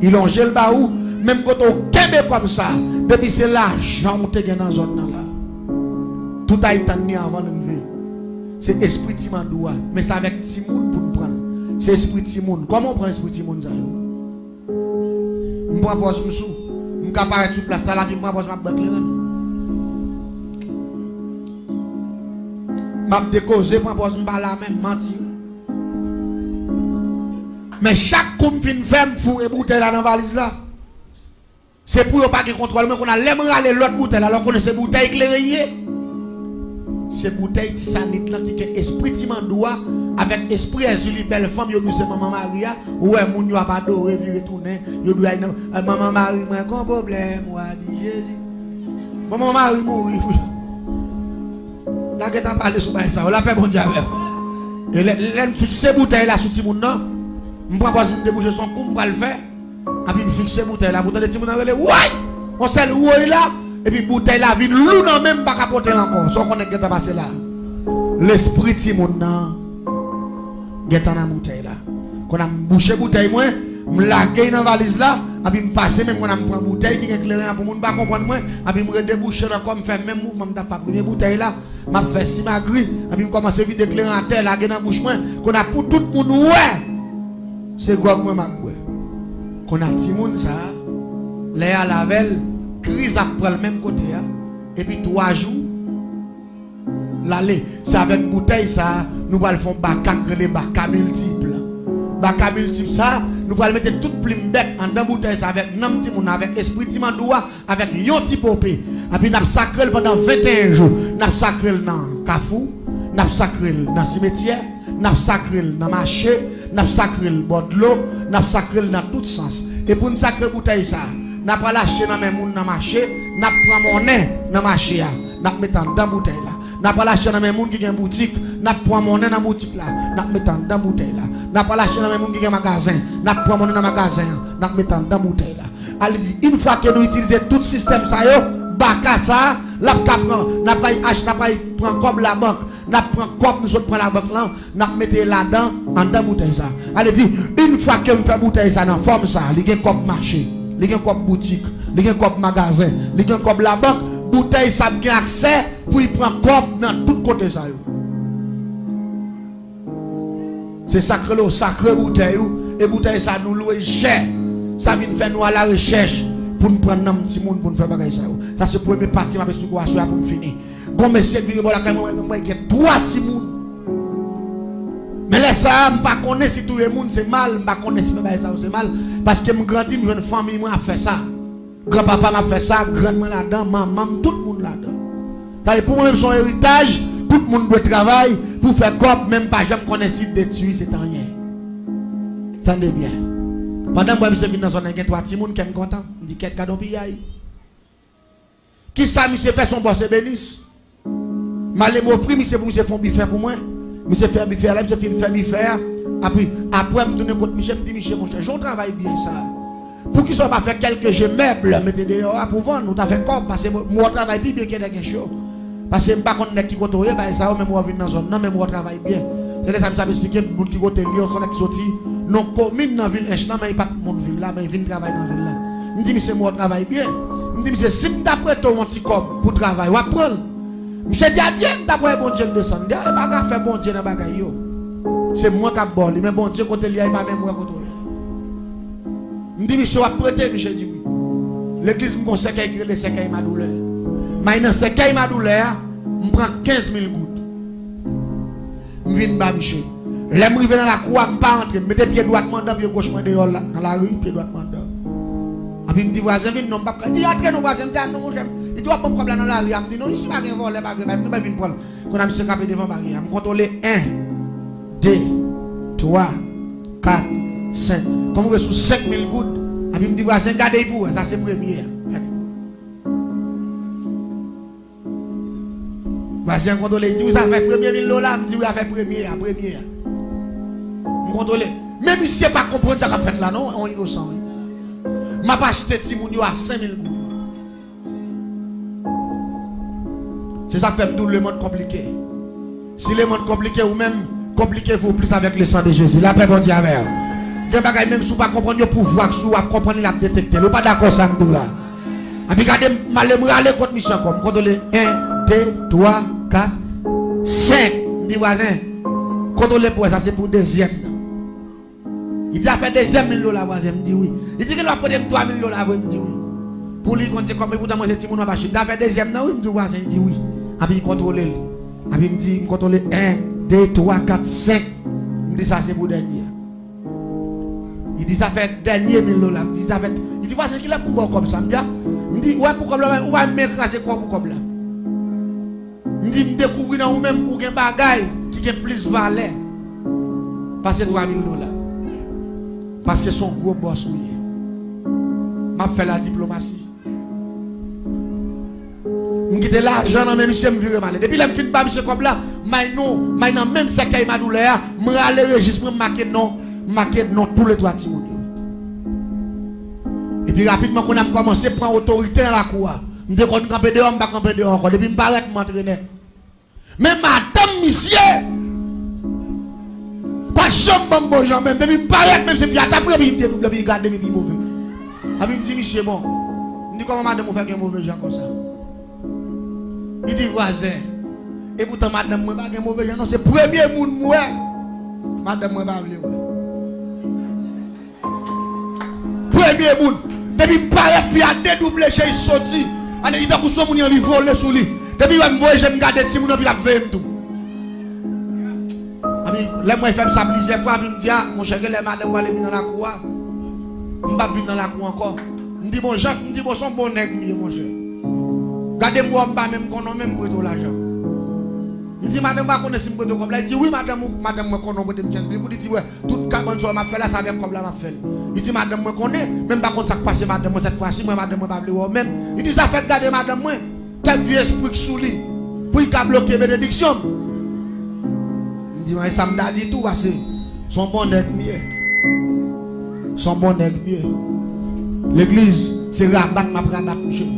il longe le baou, même quand on kebe comme ça, depuis c'est l'argent qui est dans la zone là. Tout a été mis avant d'arriver. C'est esprit Timandoua, mais c'est avec Timoun pour nous prendre. C'est esprit Timoun. Comment on prend esprit Timoun ça? Je prends pose m'sou, je capare tout place là, je prends pose ma banque là. M'a décausé pour pose m'ba la même menti. Mais chaque coup fin ferme fou et bouteille là dans valise là. C'est pour pas qu'il contrôle mais qu'on a l'aime râler l'autre bouteille alors qu'on a ces bouteilles éclairées. c'est bouteille tisanite là qui est esprit timandoua avec esprit Jésus belle femme yo douce maman Maria ouais moun yo a pas doré vi retourner yo doit maman Marie moi grand problème moi dit Jésus maman Marie mourir là que t'as parlé sur ça on l'appelle bon Dieu et l'aime fixer bouteille là sous ti moun non me prend pas me déboucher son coup me le faire et puis me fixer bouteille là bouteille ti moun relé ouais on sait ouais là et puis bouteille la vie lou non même pas capoter encore so connaît que t'as passé là l'esprit ti moun nan geta dans bouteille là qu'on a bouché bouteille moi me laguer dans valise là et puis me passer même quand on prend bouteille qui éclairant pour moun pas comprendre moi et puis me redéboucher là comme faire même mouvement m'a fait première bouteille là m'a fait si ma gris et puis me commencer vite éclairer en terre laguer dans bouche moi qu'on a pour tout moun ouais c'est quoi moi m'a ouais qu'on a ti moun ça les à lavel crise après le même côté et puis 3 jours l'aller c'est avec bouteille ça nous allons faire bac multiple ça nous allons mettre toute plume bête en dans bouteille ça avec nam ti moun avec esprit ti mandoua avec yon ti popé et puis n'a sacré pendant 21 jours n'a sacré dans Kafou n'a sacré dans cimetière n'a sacré dans marché n'a sacré bord de l'eau n'a sacré dans tout sens et pour une sacrée bouteille ça n'a pas lâché dans mes moun dans marché n'a prend monnaie dans marché n'a mettre dans bouteille là n'a pas lâché dans mes moun qui gagne boutique n'a prend monnaie dans boutique là n'a mettre dans bouteille là n'a pas lâché dans mes moun qui gagne magasin n'a prend monnaie dans magasin n'a mettre dans bouteille là elle dit une fois que nous utiliser tout système ça yo baka ça la prend n'a pas acheter n'a pas prend comme la banque n'a prend comme nous autres prend la banque là n'a mettre là-dedans en dans bouteille ça elle dit une fois que me fait bouteille ça dans forme ça il gagne comme marché il gagne comme boutique il gagne comme magasin il gagne comme la banque bouteille ça gagne accès pour il prend comme dans tout côté ça c'est sacré le sacré bouteille et bouteille ça nous louer cher ça vient faire nous à la recherche pour nous prendre un petit monde pour nous faire bagaille ça ça c'est première partie m'a expliquer pour me finir bon monsieur vient bon la moi qui 3 petits monde mais là ça me pas connaître si tout le monde c'est mal pas connaître si bagaille ça c'est mal parce que me grandi me une famille moi a fait ça grand-papa m'a fait ça grand-maman là-dedans maman tout le monde là-dedans ça pour moi même son héritage tout le monde doit travailler pour faire comme même pas jamais connaître si détruit c'est rien attendez bien pendant que je suis dans zone il y a 3 petits monde qui me content me dit quel cadeau piaille qui ça monsieur fait son boss bénisse malé m'offrir monsieur pour monsieur font biffé pour moi monsieur fait biffé là monsieur fait biffé après me donner compte monsieur me dit monsieur mon cher je travaille bien ça pour qu'ils soient pas fait quelques jeux meubles mettez dehors pour vendre nous t'a fait comme parce que moi travaille bien qu'il y a quelque chose parce que pas qu'on qui côtoyer ben ça même moi venir dans zone non mais moi travaille bien c'est ça me expliquer pour qui côté Lyon son qui sorti non commune dans ville instant mais pas monde ville là mais il vient travailler dans ville là me dit monsieur moi travaille bien me dit monsieur si d'après ton petit corps pour travailler va prendre monsieur dit bien d'après bon Dieu descendre pas faire bon Dieu dans bagaille yo c'est moi qui bon mais bon Dieu côté lui pas même moi côté me dit monsieur va prêter monsieur dit oui l'église me conseille qu'il écrit les séquelles ma douleur mais dans séquelles ma douleur me prend 15 000 gouttes me viens bas monsieur les me dans la cour me pas entrer mettez pied droit mandant pied gauche dehors là dans la rue pied droit mandant et puis me dit voisin vient non pas dit entrer nos voisins non j'aime il doit pas me problème dans la rue me dit non ici pas rien voler pas rien me vinn prendre qu'on a monsieur capé devant barrière me contrôler 1 2 3 4 5 comme vous sous 5000 gouttes et puis me dit voisin gardez pour ça c'est premier voisin contrôler dit vous avez fait premier $1000 me dit vous avez fait premier me contrôler même si c'est pas comprendre ça qu'a fait là non on innocent m'a pas acheté ti moun yo à 5000 gouttes c'est ça qui fait le monde compliqué si le monde compliqué ou même compliquez-vous plus avec le sang de Jésus la paix bon Dieu avec des bagages même si vous pas comprendre le pouvoir sous à comprendre la détecter vous pas d'accord ça nous là et puis regardez mal aller contre mission comme contrôler 1 2 3 4 5 dit voisin contrôler pour ça c'est pour deuxième il dit a fait deuxième $1000 voisin me dit oui il dit qu'il va prendre $3000 me dit oui pour lui quand c'est comme vous dans manger petit monde pas il a fait deuxième non oui me dit voisin il dit oui et puis il contrôle et puis me dit contrôler 1 2 3 4 5 me dit ça c'est pour dernier il dit ça fait dernier $1000 me dit ça fait il dit voisin qu'il a pour comme ça me dit ouais pour comme là on va m'écraser quoi pour comme là me dit me découvrir découvrir dans vous-même ou un bagage qui a plus valeur. Parce que $3,000. Parce que son gros boss m'a fait la diplomatie. Je quitte l'argent dans même monsieur me vire mal. Depuis là me fin pas monsieur comme là, maintenant même ça qui m'a douleur, me aller registre marquer non tous les 3 petits monde. Et puis rapidement qu'on a commencé à prendre autorité dans la cour. Je me qu'on camper dehors, me pas camper dehors encore depuis me paraît m'entraîner. Mais madame monsieur pas chambre bon gens même depuis me paraît même c'est fiat après me dédouble puis garder me mauvais. Abi me dit monsieur bon. Me dit comment madame vous fait un mauvais gens comme ça. Il dit voisin. Et pourtant madame moi pas un mauvais gens non c'est premier monde moi. Madame moi pas vle premier monde depuis me paraît fiat dédouble chez sorti. Allez il t'a coup son moun en voler sous lui. Depuis me voyer j'aime garder si moun puis la faire tout. Là, moi, je fais ça plusieurs fois. Je me dis, mon cher, les madame va aller dans la cour. Je ne vais pas venir dans la cour encore. Je me dis, bon, Jacques, je me dis, bon, son bon nègre, mon cher. Gardez-moi, je ne vais pas même connaître même pour l'argent. Je me dis, madame, va connaître si je comme là. Il dit, oui, madame, moi, connaît pour 15 000. Il dit, ouais, toute cabane sur ma fait là, ça vient comme là, ma fait. Il dit, madame, moi, connaît. Même pas contre ça qui passe, madame, cette fois-ci, moi, madame, moi, pas vouloir même. Il dit, ça fait garder madame, moi. Quel vieux esprit qui sous lui. Pour qu'il a bloqué bénédiction. Ça me dit tout parce que son bon nègre mieux. Son bon nègre mieux. L'église, c'est rabat, ma rabat touché.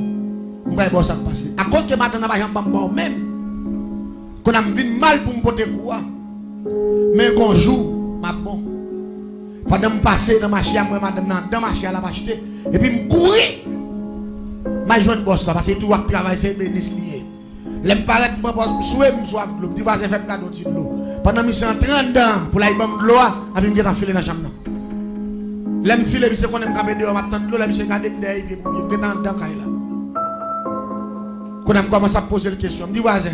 Je vais voir ça passer. À cause que madame n'a pas jamais même. Qu'on a vu mal pour me porter quoi. Mais qu'on joue, ma bon. Pendant me passer dans ma chia, moi, madame, dans ma chia, elle a acheté. Et puis me courir. Ma joie de boss là, parce que tout le travail, c'est bénéfice lié. L'aime paraître, moi, je suis soif de l'eau. Tu vas faire cadeau de l'eau. Pendant que je suis en 30 ans, pour la de l'eau, je vais me filer dans la chambre. L'aime filer, je qu'on aime camper dehors, je vais me garder derrière, je vais me dans la quand on commence à poser la question, je dis voisin,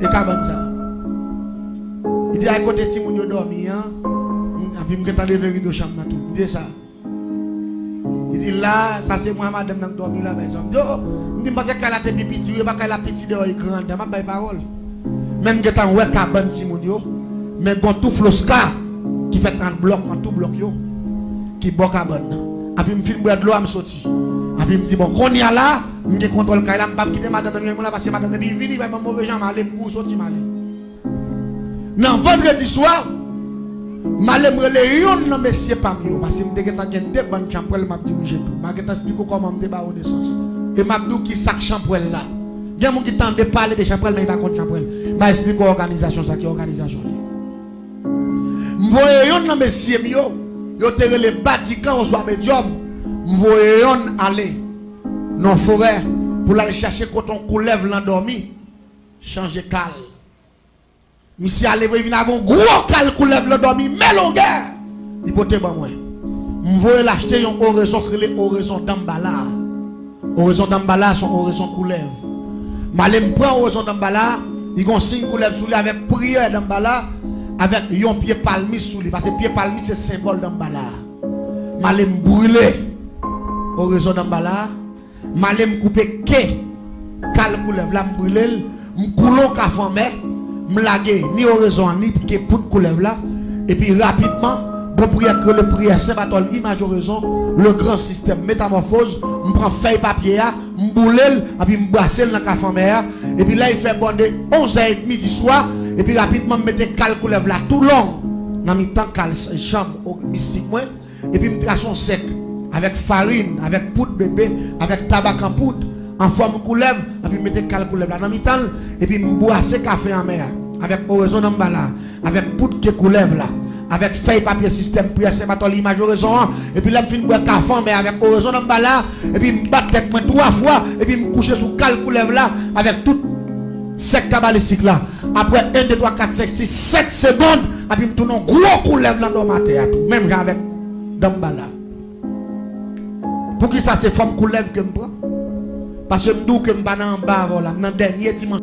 et comment ça? Il dit à côté de Timoun, il dormi, et puis je vais lever le chambre. Il dit ça. Il dit là, ça c'est moi, madame, qui dormi là, maison. Je dis, parce qu'elle a des petits, elle a des petits dehors, elle est grande, je n'ai pas de parole. Même que tu as un cabane Timoun, mais quand tout flosca, qui fait un bloc, en tout bloc, qui boit cabane. Et puis je me filme de l'eau, je me sorti. Et puis je me dis, bon, quand il y a là, je contrôle le cas, je ne vais pas quitter madame, parce que madame, il vient, il va mauvais gens, je vais me sortir. Non, vendredi soir, je vais aller dans monsieur Pamio, parce que je vais aller dans des bonnes champouelles, je vais diriger tout. Je vais expliquer comment je vais avoir naissance. Et je vais dire qui sac champouelle là. Il y a des gens qui tentent de parler de champouelles, mais ils ne sont pas contre champouelle. Je vais expliquer l'organisation, ça qui est l'organisation. Je vais aller dans monsieur Mio, je vais aller les bâtiments, je vais médium. Je vais aller dans la forêt pour aller chercher quand on coulève l'endormi, changer cal. Monsieur allez venir avec un gros cal coulève l'endormi, mais longueur. Il peut être bon moi. Je vais l'acheter une oraison qui est oraison d'emballage. Oraison d'emballage sont oraison coulève. Je vais prendre oraison d'emballage, il y a un signe coulève sous lui avec prière d'emballage, avec un pied palmis sous lui parce que pied palmis c'est symbole d'emballage. Je vais brûler oraison d'emballage. Je vais couper cal coulève là, je brûler, je coulons café mais je laguer ni oraison ni que pour coulève là et puis rapidement bon prière que le prière Saint Barthol image oraison le grand système métamorphose je prends feuille papier je boule et puis je brasse dans café mer et puis là il fait bon de 11h30 du soir et puis rapidement je mets cal coulève là tout long dans mi temps cal chambre mystique moi et puis je trace son sec avec farine avec poudre bébé avec tabac en poudre en forme coulève et puis mettez cal coulève là dans mi temps et puis me boisser café en mer avec oraison d'emballage avec poudre qui coulève là avec feuille papier système prière Saint Barthol image oraison et puis là me fin boire café mais avec oraison d'emballage et puis me battre tête moi 3 fois et puis me coucher sous cal coulève là avec tout sec cabalistique là après 1 2 3 4 5 6 7 secondes et puis me tourne un gros coulève là dans ma tête tout même avec d'emballage pour qui ça c'est forme coulève que me prend parce que me dis que me pas en bas voilà dans dernier dimanche